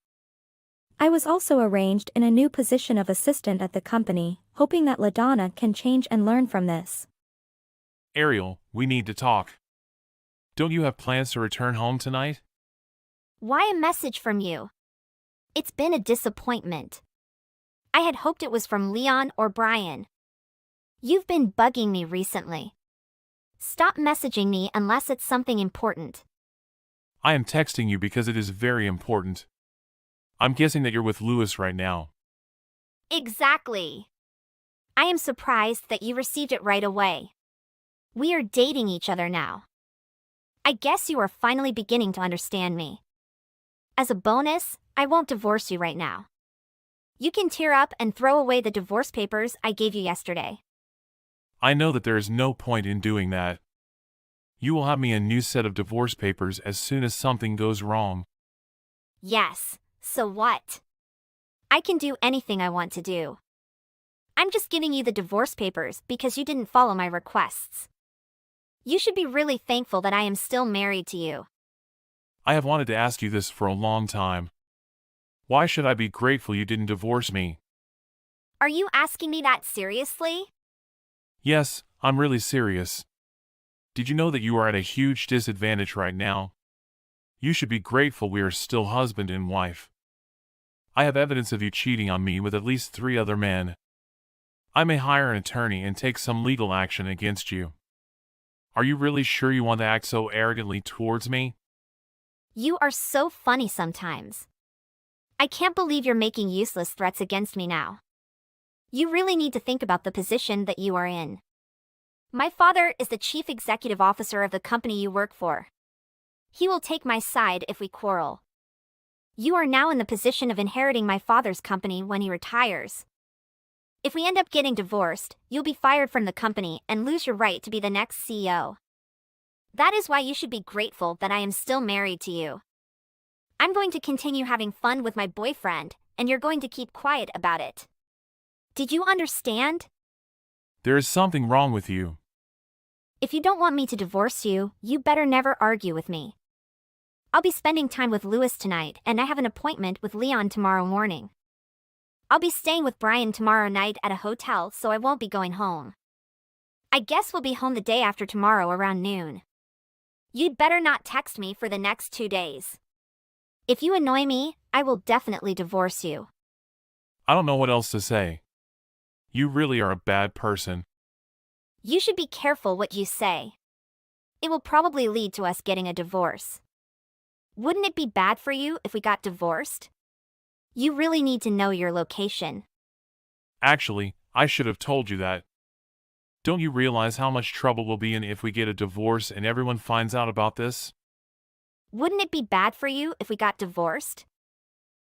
I was also arranged in a new position of assistant at the company, hoping that LaDonna can change and learn from this. Ariel, we need to talk. Don't you have plans to return home tonight? Why a message from you? It's been a disappointment. I had hoped it was from Leon or Brian. You've been bugging me recently. Stop messaging me unless it's something important. I am texting you because it is very important. I'm guessing that you're with Lewis right now. Exactly. I am surprised that you received it right away. We are dating each other now. I guess you are finally beginning to understand me. As a bonus, I won't divorce you right now. You can tear up and throw away the divorce papers I gave you yesterday. I know that there is no point in doing that. You will have me a new set of divorce papers as soon as something goes wrong. Yes, so what? I can do anything I want to do. I'm just giving you the divorce papers because you didn't follow my requests. You should be really thankful that I am still married to you. I have wanted to ask you this for a long time. Why should I be grateful you didn't divorce me? Are you asking me that seriously? Yes, I'm really serious. Did you know that you are at a huge disadvantage right now? You should be grateful we are still husband and wife. I have evidence of you cheating on me with at least 3 other men. I may hire an attorney and take some legal action against you. Are you really sure you want to act so arrogantly towards me? You are so funny sometimes. I can't believe you're making useless threats against me now. You really need to think about the position that you are in. My father is the chief executive officer of the company you work for. He will take my side if we quarrel. You are now in the position of inheriting my father's company when he retires. If we end up getting divorced, you'll be fired from the company and lose your right to be the next CEO. That is why you should be grateful that I am still married to you. I'm going to continue having fun with my boyfriend, and you're going to keep quiet about it. Did you understand? There is something wrong with you. If you don't want me to divorce you, you better never argue with me. I'll be spending time with Lewis tonight, and I have an appointment with Leon tomorrow morning. I'll be staying with Brian tomorrow night at a hotel, so I won't be going home. I guess we'll be home the day after tomorrow around noon. You'd better not text me for the next 2 days. If you annoy me, I will definitely divorce you. I don't know what else to say. You really are a bad person. You should be careful what you say. It will probably lead to us getting a divorce. Wouldn't it be bad for you if we got divorced? You really need to know your location. Actually, I should have told you that. Don't you realize how much trouble we'll be in if we get a divorce and everyone finds out about this? Wouldn't it be bad for you if we got divorced?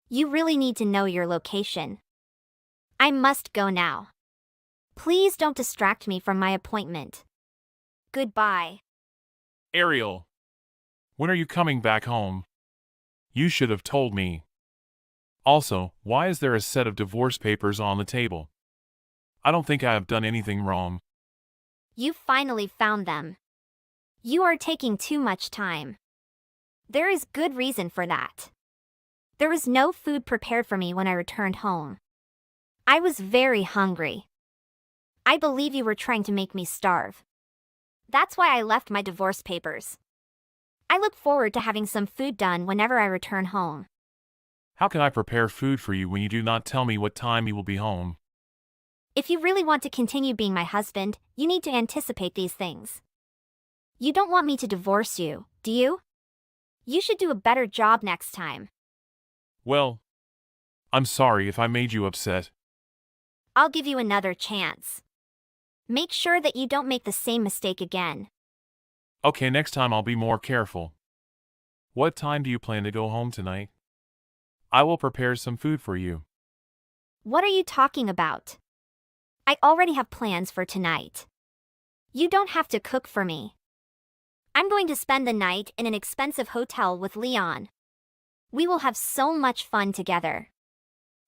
You really need to know your location. I must go now. Please don't distract me from my appointment. Goodbye. Ariel, when are you coming back home? You should have told me. Also, why is there a set of divorce papers on the table? I don't think I have done anything wrong. You finally found them. You are taking too much time. There is good reason for that. There was no food prepared for me when I returned home. I was very hungry. I believe you were trying to make me starve. That's why I left my divorce papers. I look forward to having some food done whenever I return home. How can I prepare food for you when you do not tell me what time you will be home? If you really want to continue being my husband, you need to anticipate these things. You don't want me to divorce you, do you? You should do a better job next time. Well, I'm sorry if I made you upset. I'll give you another chance. Make sure that you don't make the same mistake again. Okay, next time I'll be more careful. What time do you plan to go home tonight? I will prepare some food for you. What are you talking about? I already have plans for tonight. You don't have to cook for me. I'm going to spend the night in an expensive hotel with Leon. We will have so much fun together.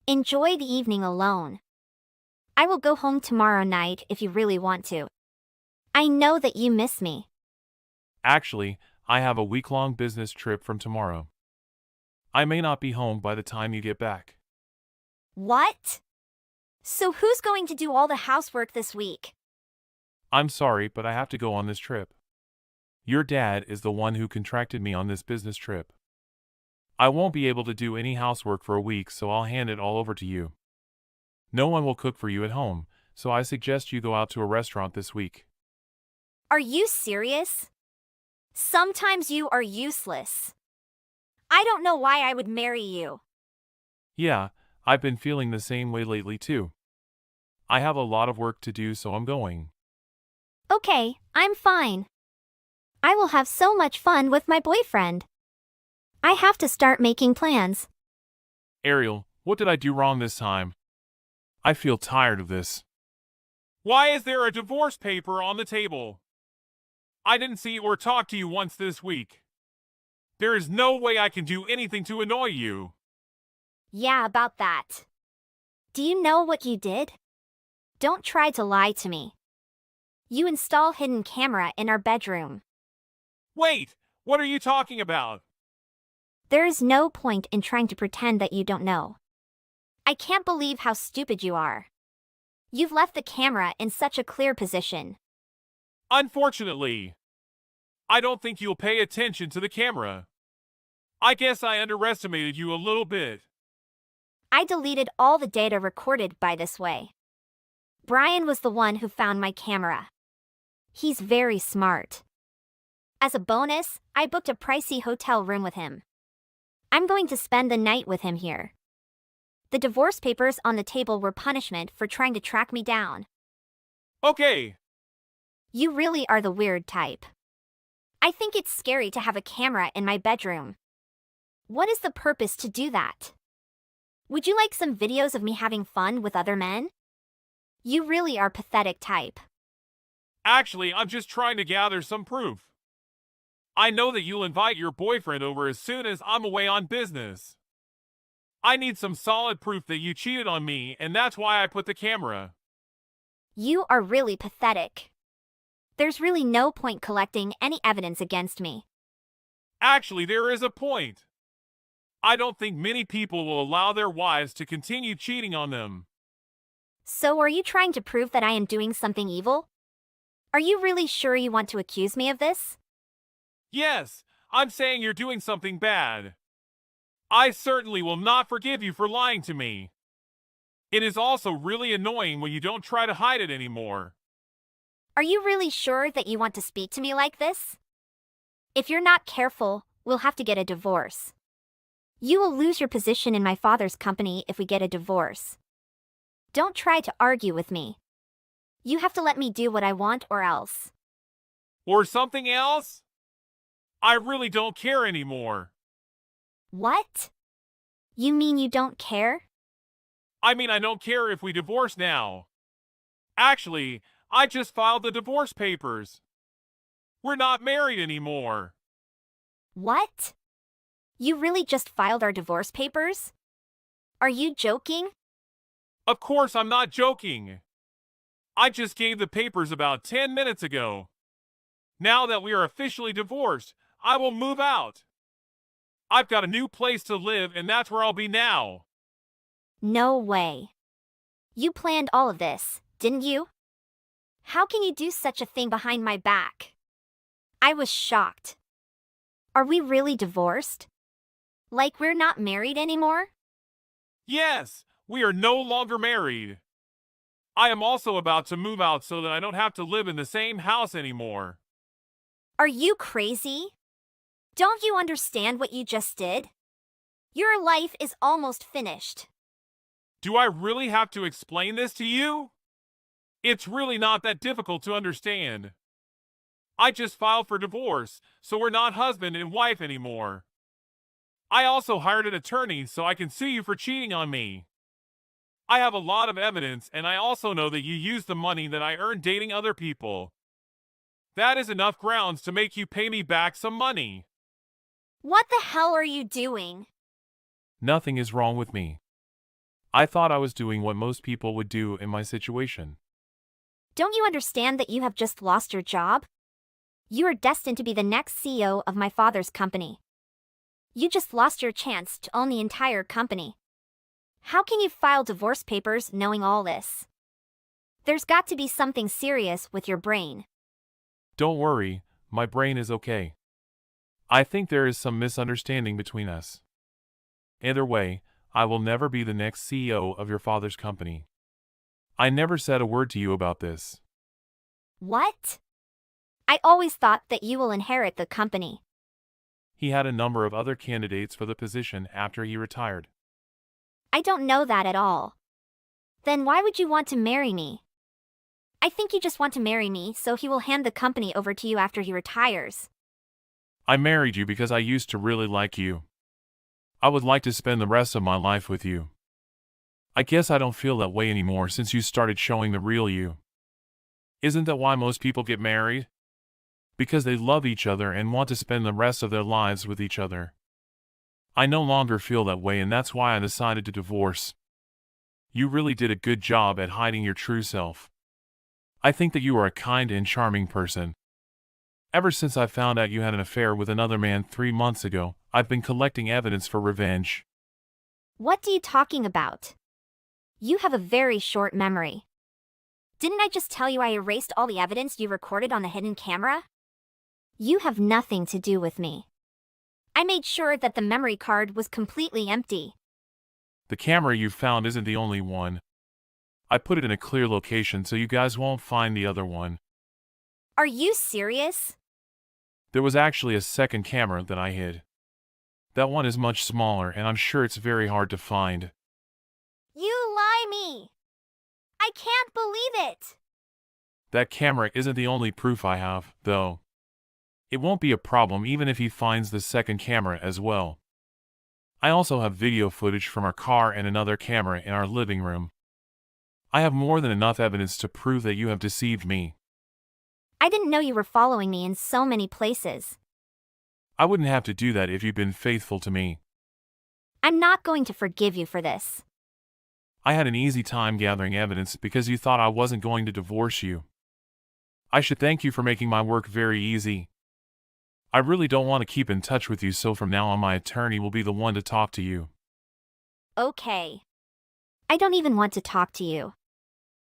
Enjoy the evening alone. I will go home tomorrow night if you really want to. I know that you miss me. Actually, I have a week-long business trip from tomorrow. I may not be home by the time you get back. What? So who's going to do all the housework this week? I'm sorry, but I have to go on this trip. Your dad is the one who contracted me on this business trip. I won't be able to do any housework for a week, so I'll hand it all over to you. No one will cook for you at home, so I suggest you go out to a restaurant this week. Are you serious? Sometimes you are useless. I don't know why I would marry you. Yeah, I've been feeling the same way lately too. I have a lot of work to do, so I'm going. Okay, I'm fine. I will have so much fun with my boyfriend. I have to start making plans. Ariel, what did I do wrong this time? I feel tired of this. Why is there a divorce paper on the table? I didn't see or talk to you once this week. There is no way I can do anything to annoy you. Yeah, about that. Do you know what you did? Don't try to lie to me. You install hidden camera in our bedroom. Wait, what are you talking about? There is no point in trying to pretend that you don't know. I can't believe how stupid you are. You've left the camera in such a clear position. Unfortunately, I don't think you'll pay attention to the camera. I guess I underestimated you a little bit. I deleted all the data recorded by this way. Brian was the one who found my camera. He's very smart. As a bonus, I booked a pricey hotel room with him. I'm going to spend the night with him here. The divorce papers on the table were punishment for trying to track me down. Okay. You really are the weird type. I think it's scary to have a camera in my bedroom. What is the purpose to do that? Would you like some videos of me having fun with other men? You really are pathetic type. Actually, I'm just trying to gather some proof. I know that you'll invite your boyfriend over as soon as I'm away on business. I need some solid proof that you cheated on me, and that's why I put the camera. You are really pathetic. There's really no point collecting any evidence against me. Actually, there is a point. I don't think many people will allow their wives to continue cheating on them. So are you trying to prove that I am doing something evil? Are you really sure you want to accuse me of this? Yes, I'm saying you're doing something bad. I certainly will not forgive you for lying to me. It is also really annoying when you don't try to hide it anymore. Are you really sure that you want to speak to me like this? If you're not careful, we'll have to get a divorce. You will lose your position in my father's company if we get a divorce. Don't try to argue with me. You have to let me do what I want or else. Or something else? I really don't care anymore. What? You mean you don't care? I mean, I don't care if we divorce now. Actually, I just filed the divorce papers. We're not married anymore. What? You really just filed our divorce papers? Are you joking? Of course I'm not joking. I just gave the papers about 10 minutes ago. Now that we are officially divorced, I will move out. I've got a new place to live, and that's where I'll be now. No way. You planned all of this, didn't you? How can you do such a thing behind my back? I was shocked. Are we really divorced? Like we're not married anymore? Yes, we are no longer married. I am also about to move out so that I don't have to live in the same house anymore. Are you crazy? Don't you understand what you just did? Your life is almost finished. Do I really have to explain this to you? It's really not that difficult to understand. I just filed for divorce, so we're not husband and wife anymore. I also hired an attorney so I can sue you for cheating on me. I have a lot of evidence, and I also know that you used the money that I earned dating other people. That is enough grounds to make you pay me back some money. What the hell are you doing? Nothing is wrong with me. I thought I was doing what most people would do in my situation. Don't you understand that you have just lost your job? You are destined to be the next CEO of my father's company. You just lost your chance to own the entire company. How can you file divorce papers knowing all this? There's got to be something serious with your brain. Don't worry, my brain is okay. I think there is some misunderstanding between us. Either way, I will never be the next CEO of your father's company. I never said a word to you about this. What? I always thought that you will inherit the company. He had a number of other candidates for the position after he retired. I don't know that at all. Then why would you want to marry me? I think you just want to marry me so he will hand the company over to you after he retires. I married you because I used to really like you. I would like to spend the rest of my life with you. I guess I don't feel that way anymore since you started showing the real you. Isn't that why most people get married? Because they love each other and want to spend the rest of their lives with each other. I no longer feel that way, and that's why I decided to divorce. You really did a good job at hiding your true self. I think that you are a kind and charming person. Ever since I found out you had an affair with another man 3 months ago, I've been collecting evidence for revenge. What are you talking about? You have a very short memory. Didn't I just tell you I erased all the evidence you recorded on the hidden camera? You have nothing to do with me. I made sure that the memory card was completely empty. The camera you found isn't the only one. I put it in a clear location so you guys won't find the other one. Are you serious? There was actually a second camera that I hid. That one is much smaller, and I'm sure it's very hard to find. You lie me! I can't believe it! That camera isn't the only proof I have, though. It won't be a problem even if he finds the second camera as well. I also have video footage from our car and another camera in our living room. I have more than enough evidence to prove that you have deceived me. I didn't know you were following me in so many places. I wouldn't have to do that if you'd been faithful to me. I'm not going to forgive you for this. I had an easy time gathering evidence because you thought I wasn't going to divorce you. I should thank you for making my work very easy. I really don't want to keep in touch with you, so from now on my attorney will be the one to talk to you. Okay. I don't even want to talk to you.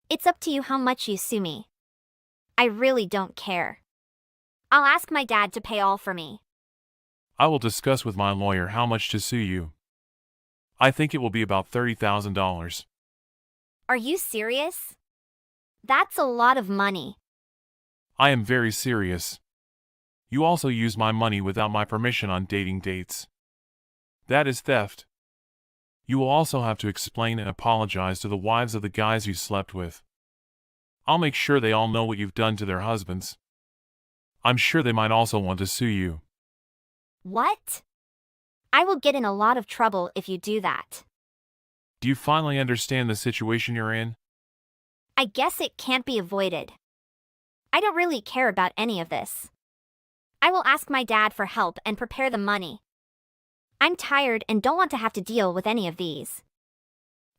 It's up to you how much you sue me. I really don't care. I'll ask my dad to pay all for me. I will discuss with my lawyer how much to sue you. I think it will be about $30,000. Are you serious? That's a lot of money. I am very serious. You also used my money without my permission on dating dates. That is theft. You will also have to explain and apologize to the wives of the guys you slept with. I'll make sure they all know what you've done to their husbands. I'm sure they might also want to sue you. What? I will get in a lot of trouble if you do that. Do you finally understand the situation you're in? I guess it can't be avoided. I don't really care about any of this. I will ask my dad for help and prepare the money. I'm tired and don't want to have to deal with any of these.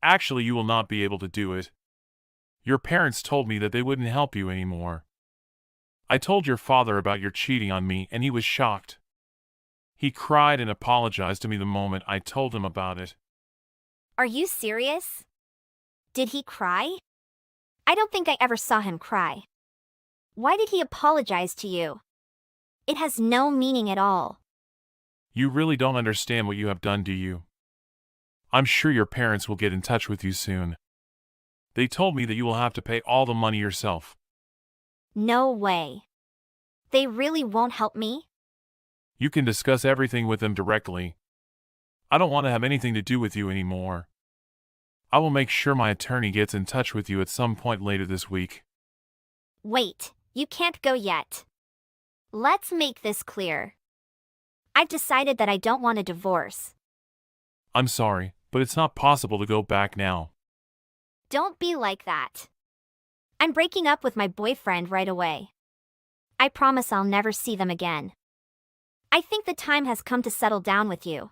Actually, you will not be able to do it. Your parents told me that they wouldn't help you anymore. I told your father about your cheating on me and he was shocked. He cried and apologized to me the moment I told him about it. Are you serious? Did he cry? I don't think I ever saw him cry. Why did he apologize to you? It has no meaning at all. You really don't understand what you have done, do you? I'm sure your parents will get in touch with you soon. They told me that you will have to pay all the money yourself. No way. They really won't help me? You can discuss everything with them directly. I don't want to have anything to do with you anymore. I will make sure my attorney gets in touch with you at some point later this week. Wait, you can't go yet. Let's make this clear. I've decided that I don't want a divorce. I'm sorry, but it's not possible to go back now. Don't be like that. I'm breaking up with my boyfriend right away. I promise I'll never see them again. I think the time has come to settle down with you.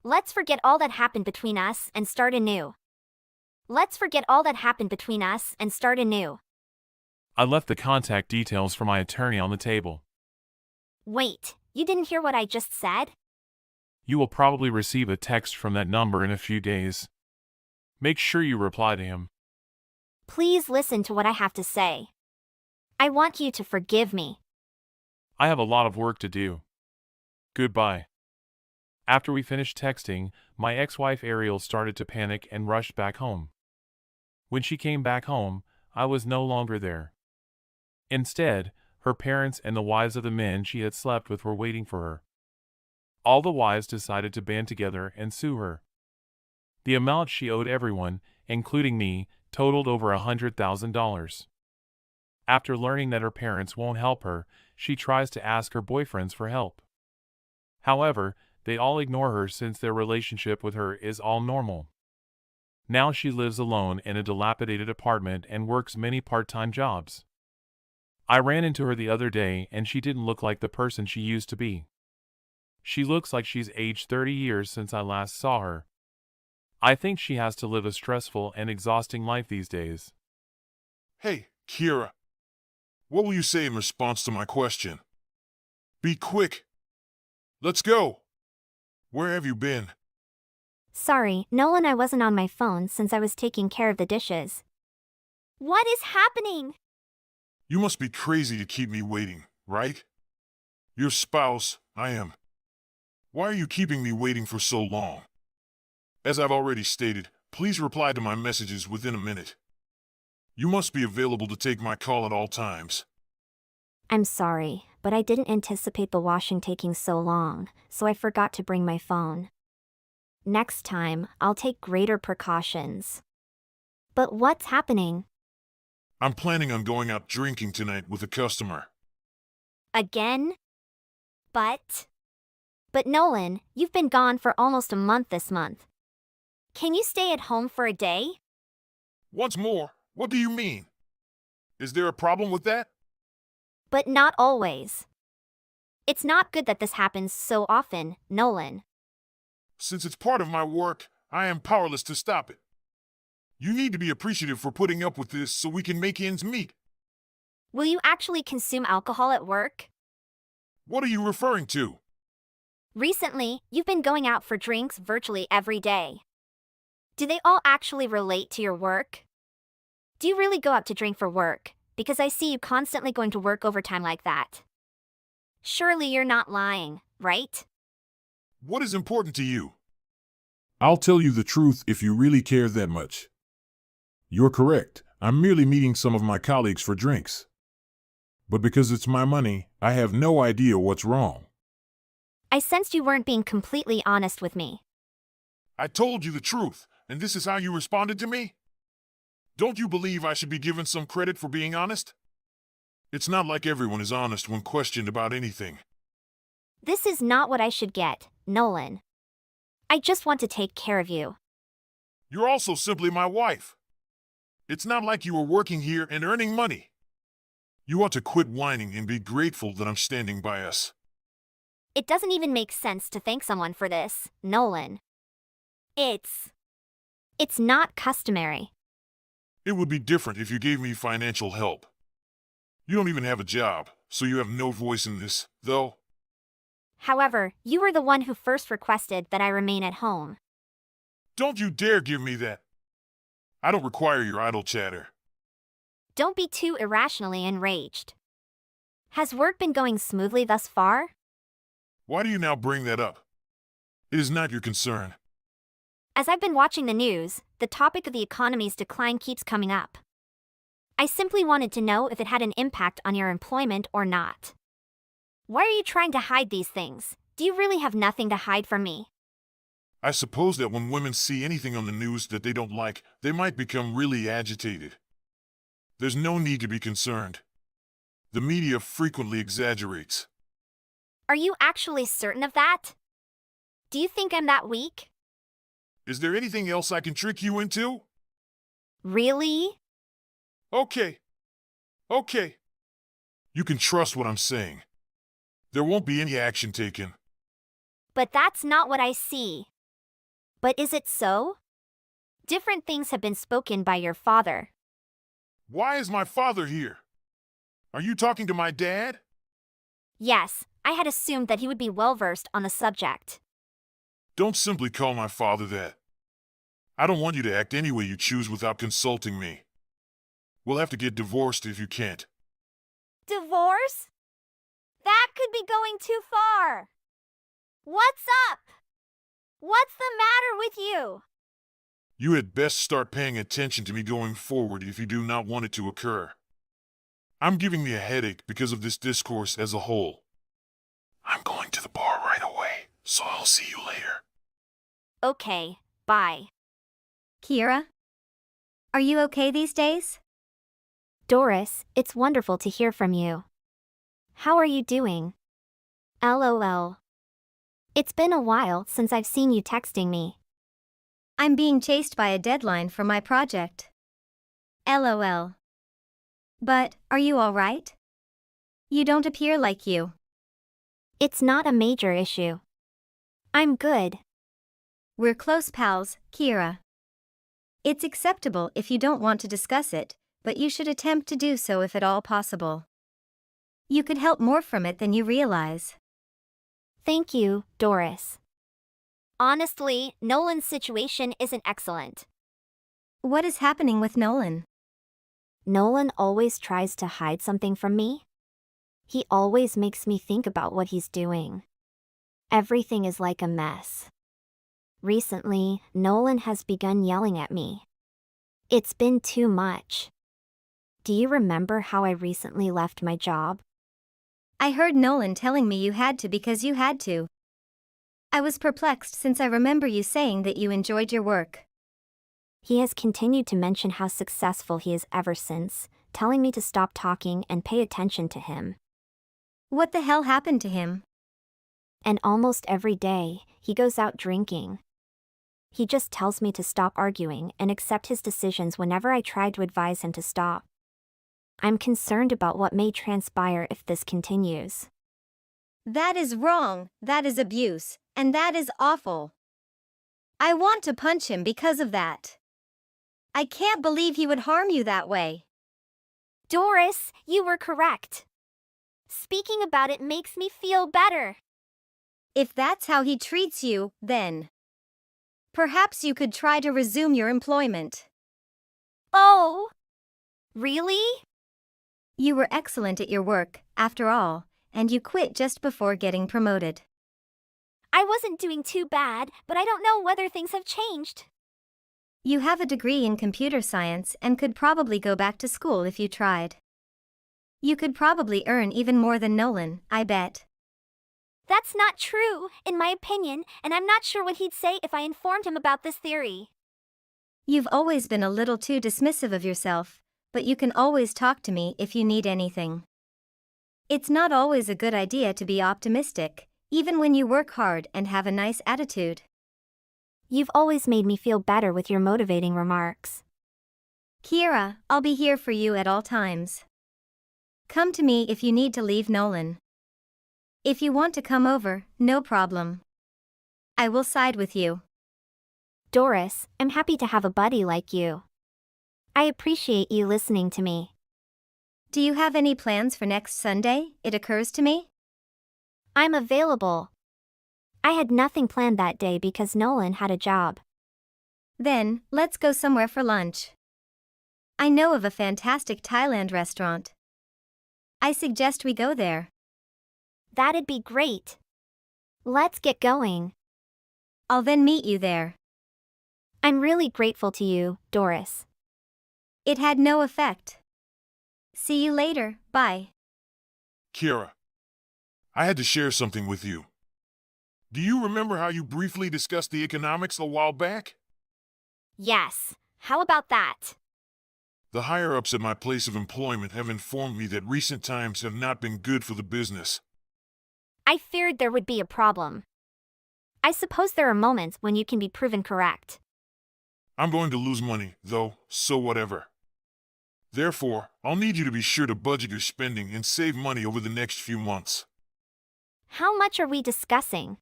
Let's forget all that happened between us and start anew. Let's forget all that happened between us and start anew. I left the contact details for my attorney on the table. Wait, you didn't hear what I just said? You will probably receive a text from that number in a few days. Make sure you reply to him. Please listen to what I have to say. I want you to forgive me. I have a lot of work to do. Goodbye. After we finished texting, my ex-wife Ariel started to panic and rushed back home. When she came back home, I was no longer there. Instead, her parents and the wives of the men she had slept with were waiting for her. All the wives decided to band together and sue her. The amount she owed everyone, including me, totaled over $100,000. After learning that her parents won't help her, she tries to ask her boyfriends for help. However, they all ignore her since their relationship with her is all normal. Now she lives alone in a dilapidated apartment and works many part-time jobs. I ran into her the other day and she didn't look like the person she used to be. She looks like she's aged 30 years since I last saw her. I think she has to live a stressful and exhausting life these days. Hey, Kira. What will you say in response to my question? Be quick. Let's go. Where have you been? Sorry, Nolan, I wasn't on my phone since I was taking care of the dishes. What is happening? You must be crazy to keep me waiting, right? Your spouse, I am. Why are you keeping me waiting for so long? As I've already stated, please reply to my messages within a minute. You must be available to take my call at all times. I'm sorry, but I didn't anticipate the washing taking so long, so I forgot to bring my phone. Next time, I'll take greater precautions. But what's happening? I'm planning on going out drinking tonight with a customer. Again? But Nolan, you've been gone for almost a month this month. Can you stay at home for a day? Once more, what do you mean? Is there a problem with that? But not always. It's not good that this happens so often, Nolan. Since it's part of my work, I am powerless to stop it. You need to be appreciative for putting up with this so we can make ends meet. Will you actually consume alcohol at work? What are you referring to? Recently, you've been going out for drinks virtually every day. Do they all actually relate to your work? Do you really go out to drink for work? Because I see you constantly going to work overtime like that. Surely you're not lying, right? What is important to you? I'll tell you the truth if you really care that much. You're correct. I'm merely meeting some of my colleagues for drinks. But because it's my money, I have no idea what's wrong. I sensed you weren't being completely honest with me. I told you the truth, and this is how you responded to me? Don't you believe I should be given some credit for being honest? It's not like everyone is honest when questioned about anything. This is not what I should get, Nolan. I just want to take care of you. You're also simply my wife. It's not like you are working here and earning money. You ought to quit whining and be grateful that I'm standing by us. It doesn't even make sense to thank someone for this, Nolan. It's not customary. It would be different if you gave me financial help. You don't even have a job, so you have no voice in this, though. However, you were the one who first requested that I remain at home. Don't you dare give me that. I don't require your idle chatter. Don't be too irrationally enraged. Has work been going smoothly thus far? Why do you now bring that up? It is not your concern. As I've been watching the news, the topic of the economy's decline keeps coming up. I simply wanted to know if it had an impact on your employment or not. Why are you trying to hide these things? Do you really have nothing to hide from me? I suppose that when women see anything on the news that they don't like, they might become really agitated. There's no need to be concerned. The media frequently exaggerates. Are you actually certain of that? Do you think I'm that weak? Is there anything else I can trick you into? Really? Okay. Okay. You can trust what I'm saying. There won't be any action taken. But that's not what I see. But is it so? Different things have been spoken by your father. Why is my father here? Are you talking to my dad? Yes, I had assumed that he would be well-versed on the subject. Don't simply call my father that. I don't want you to act any way you choose without consulting me. We'll have to get divorced if you can't. Divorce? That could be going too far. What's up? What's the matter with you? You had best start paying attention to me going forward if you do not want it to occur. I'm giving me a headache because of this discourse as a whole. I'm going to the bar right away, so I'll see you later. Okay, bye. Kira? Are you okay these days? Doris, it's wonderful to hear from you. How are you doing? LOL. It's been a while since I've seen you texting me. I'm being chased by a deadline for my project. LOL. But, are you alright? You don't appear like you. It's not a major issue. I'm good. We're close pals, Kira. It's acceptable if you don't want to discuss it, but you should attempt to do so if at all possible. You could help more from it than you realize. Thank you, Doris. Honestly, Nolan's situation isn't excellent. What is happening with Nolan? Nolan always tries to hide something from me. He always makes me think about what he's doing. Everything is like a mess. Recently, Nolan has begun yelling at me. It's been too much. Do you remember how I recently left my job? I heard Nolan telling me you had to because you had to. I was perplexed since I remember you saying that you enjoyed your work. He has continued to mention how successful he is ever since, telling me to stop talking and pay attention to him. What the hell happened to him? And almost every day, he goes out drinking. He just tells me to stop arguing and accept his decisions whenever I try to advise him to stop. I'm concerned about what may transpire if this continues. That is wrong, that is abuse, and that is awful. I want to punch him because of that. I can't believe he would harm you that way. Doris, you were correct. Speaking about it makes me feel better. If that's how he treats you, then perhaps you could try to resume your employment. Oh! Really? You were excellent at your work, after all, and you quit just before getting promoted. I wasn't doing too bad, but I don't know whether things have changed. You have a degree in computer science and could probably go back to school if you tried. You could probably earn even more than Nolan, I bet. That's not true, in my opinion, and I'm not sure what he'd say if I informed him about this theory. You've always been a little too dismissive of yourself, but you can always talk to me if you need anything. It's not always a good idea to be optimistic, even when you work hard and have a nice attitude. You've always made me feel better with your motivating remarks. Kira, I'll be here for you at all times. Come to me if you need to leave Nolan. If you want to come over, no problem. I will side with you. Doris, I'm happy to have a buddy like you. I appreciate you listening to me. Do you have any plans for next Sunday? It occurs to me. I'm available. I had nothing planned that day because Nolan had a job. Then, let's go somewhere for lunch. I know of a fantastic Thailand restaurant. I suggest we go there. That'd be great. Let's get going. I'll then meet you there. I'm really grateful to you, Doris. It had no effect. See you later, bye. Kira, I had to share something with you. Do you remember how you briefly discussed the economics a while back? Yes, how about that? The higher-ups at my place of employment have informed me that recent times have not been good for the business. I feared there would be a problem. I suppose there are moments when you can be proven correct. I'm going to lose money, though, so whatever. Therefore, I'll need you to be sure to budget your spending and save money over the next few months. How much are we discussing?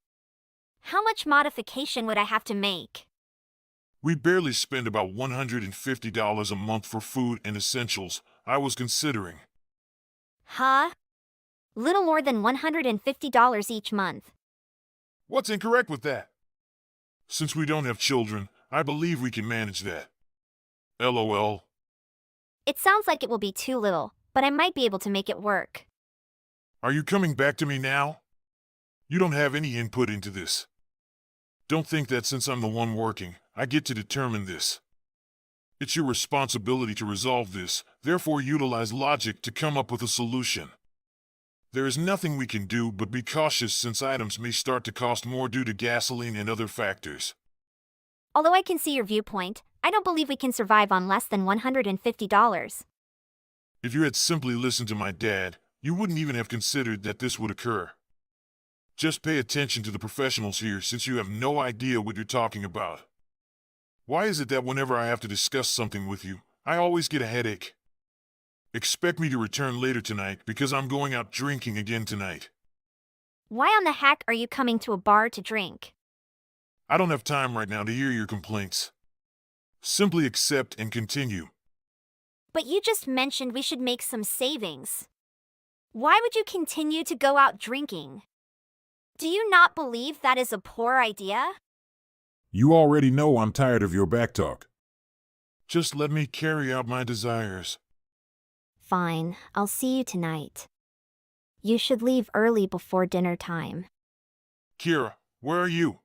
How much modification would I have to make? We barely spend about $150 a month for food and essentials. I was considering. Huh? Little more than $150 each month. What's incorrect with that? Since we don't have children, I believe we can manage that. LOL. It sounds like it will be too little, but I might be able to make it work. Are you coming back to me now? You don't have any input into this. Don't think that since I'm the one working, I get to determine this. It's your responsibility to resolve this, therefore utilize logic to come up with a solution. There is nothing we can do but be cautious since items may start to cost more due to gasoline and other factors. Although I can see your viewpoint, I don't believe we can survive on less than $150. If you had simply listened to my dad, you wouldn't even have considered that this would occur. Just pay attention to the professionals here since you have no idea what you're talking about. Why is it that whenever I have to discuss something with you, I always get a headache? Expect me to return later tonight because I'm going out drinking again tonight. Why on the heck are you coming to a bar to drink? I don't have time right now to hear your complaints. Simply accept and continue. But you just mentioned we should make some savings. Why would you continue to go out drinking? Do you not believe that is a poor idea? You already know I'm tired of your backtalk. Just let me carry out my desires. Fine, I'll see you tonight. You should leave early before dinner time. Kira, where are you?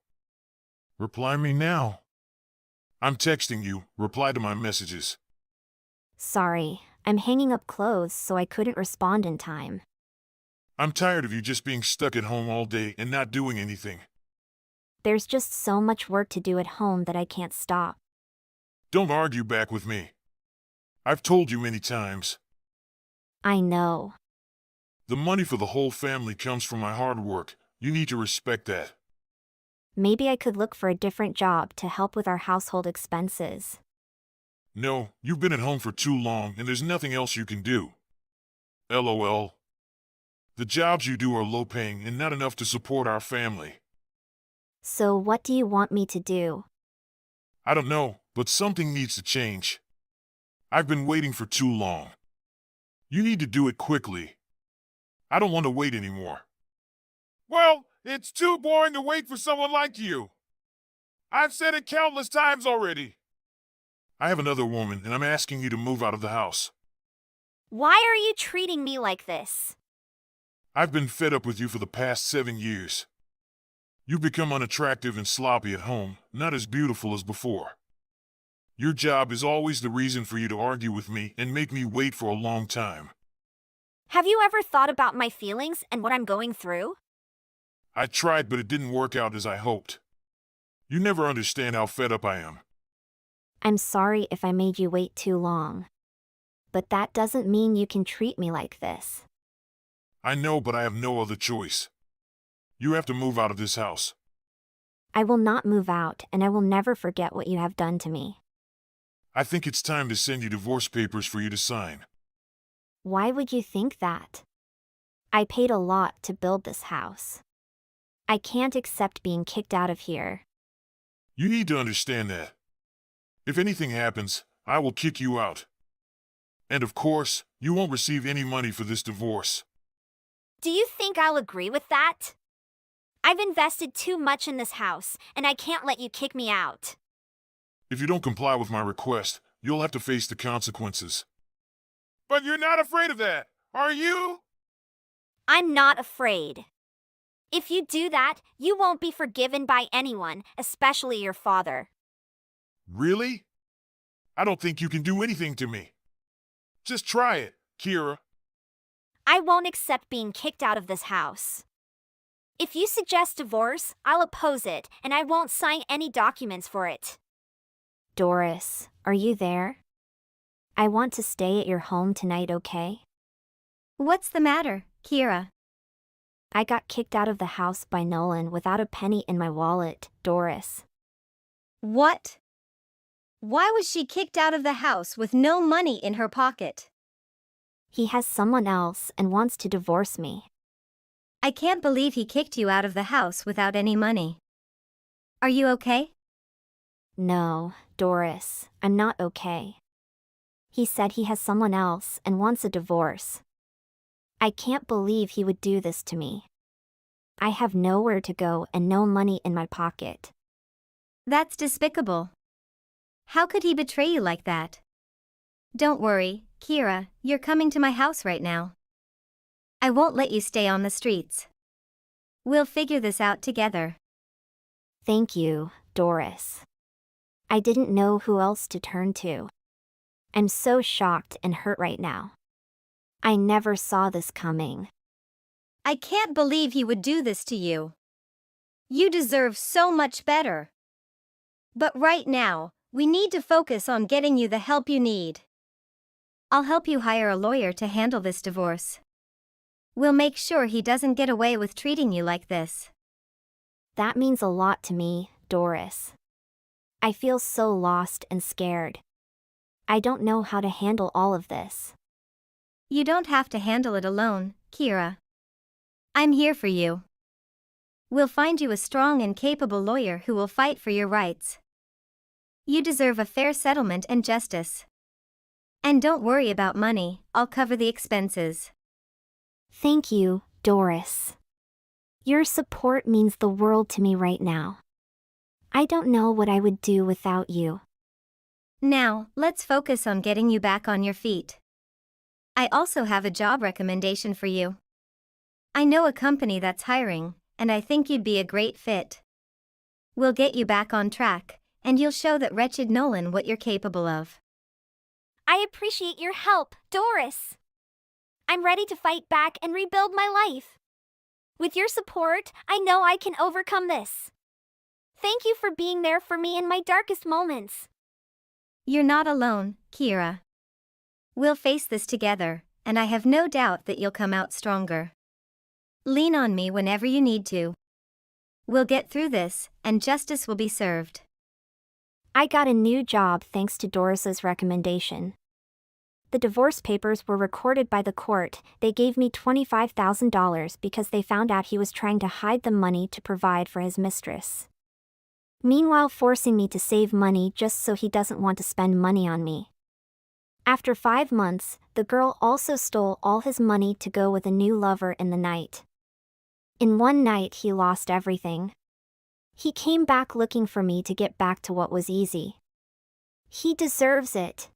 Reply me now. I'm texting you. Reply to my messages. Sorry, I'm hanging up clothes so I couldn't respond in time. I'm tired of you just being stuck at home all day and not doing anything. There's just so much work to do at home that I can't stop. Don't argue back with me. I've told you many times. I know. The money for the whole family comes from my hard work. You need to respect that. Maybe I could look for a different job to help with our household expenses. No, you've been at home for too long and there's nothing else you can do. LOL. The jobs you do are low paying and not enough to support our family. So what do you want me to do? I don't know, but something needs to change. I've been waiting for too long. You need to do it quickly. I don't want to wait anymore. Well, it's too boring to wait for someone like you. I've said it countless times already. I have another woman and I'm asking you to move out of the house. Why are you treating me like this? I've been fed up with you for the past 7 years. You've become unattractive and sloppy at home, not as beautiful as before. Your job is always the reason for you to argue with me and make me wait for a long time. Have you ever thought about my feelings and what I'm going through? I tried, but it didn't work out as I hoped. You never understand how fed up I am. I'm sorry if I made you wait too long. But that doesn't mean you can treat me like this. I know, but I have no other choice. You have to move out of this house. I will not move out, and I will never forget what you have done to me. I think it's time to send you divorce papers for you to sign. Why would you think that? I paid a lot to build this house. I can't accept being kicked out of here. You need to understand that. If anything happens, I will kick you out. And of course, you won't receive any money for this divorce. Do you think I'll agree with that? I've invested too much in this house, and I can't let you kick me out. If you don't comply with my request, you'll have to face the consequences. But you're not afraid of that, are you? I'm not afraid. If you do that, you won't be forgiven by anyone, especially your father. Really? I don't think you can do anything to me. Just try it, Kira. I won't accept being kicked out of this house. If you suggest divorce, I'll oppose it, and I won't sign any documents for it. Doris, are you there? I want to stay at your home tonight, okay? What's the matter, Kira? I got kicked out of the house by Nolan without a penny in my wallet, Doris. What? Why was she kicked out of the house with no money in her pocket? He has someone else and wants to divorce me. I can't believe he kicked you out of the house without any money. Are you okay? No, Doris, I'm not okay. He said he has someone else and wants a divorce. I can't believe he would do this to me. I have nowhere to go and no money in my pocket. That's despicable. How could he betray you like that? Don't worry, Kira, you're coming to my house right now. I won't let you stay on the streets. We'll figure this out together. Thank you, Doris. I didn't know who else to turn to. I'm so shocked and hurt right now. I never saw this coming. I can't believe he would do this to you. You deserve so much better. But right now, we need to focus on getting you the help you need. I'll help you hire a lawyer to handle this divorce. We'll make sure he doesn't get away with treating you like this. That means a lot to me, Doris. I feel so lost and scared. I don't know how to handle all of this. You don't have to handle it alone, Kira. I'm here for you. We'll find you a strong and capable lawyer who will fight for your rights. You deserve a fair settlement and justice. And don't worry about money, I'll cover the expenses. Thank you, Doris. Your support means the world to me right now. I don't know what I would do without you. Now, let's focus on getting you back on your feet. I also have a job recommendation for you. I know a company that's hiring, and I think you'd be a great fit. We'll get you back on track, and you'll show that wretched Nolan what you're capable of. I appreciate your help, Doris. I'm ready to fight back and rebuild my life. With your support, I know I can overcome this. Thank you for being there for me in my darkest moments. You're not alone, Kira. We'll face this together, and I have no doubt that you'll come out stronger. Lean on me whenever you need to. We'll get through this, and justice will be served. I got a new job thanks to Doris's recommendation. The divorce papers were recorded by the court. They gave me $25,000 because they found out he was trying to hide the money to provide for his mistress. Meanwhile, forcing me to save money just so he doesn't want to spend money on me. After 5 months, the girl also stole all his money to go with a new lover in the night. In one night, he lost everything. He came back looking for me to get back to what was easy. He deserves it.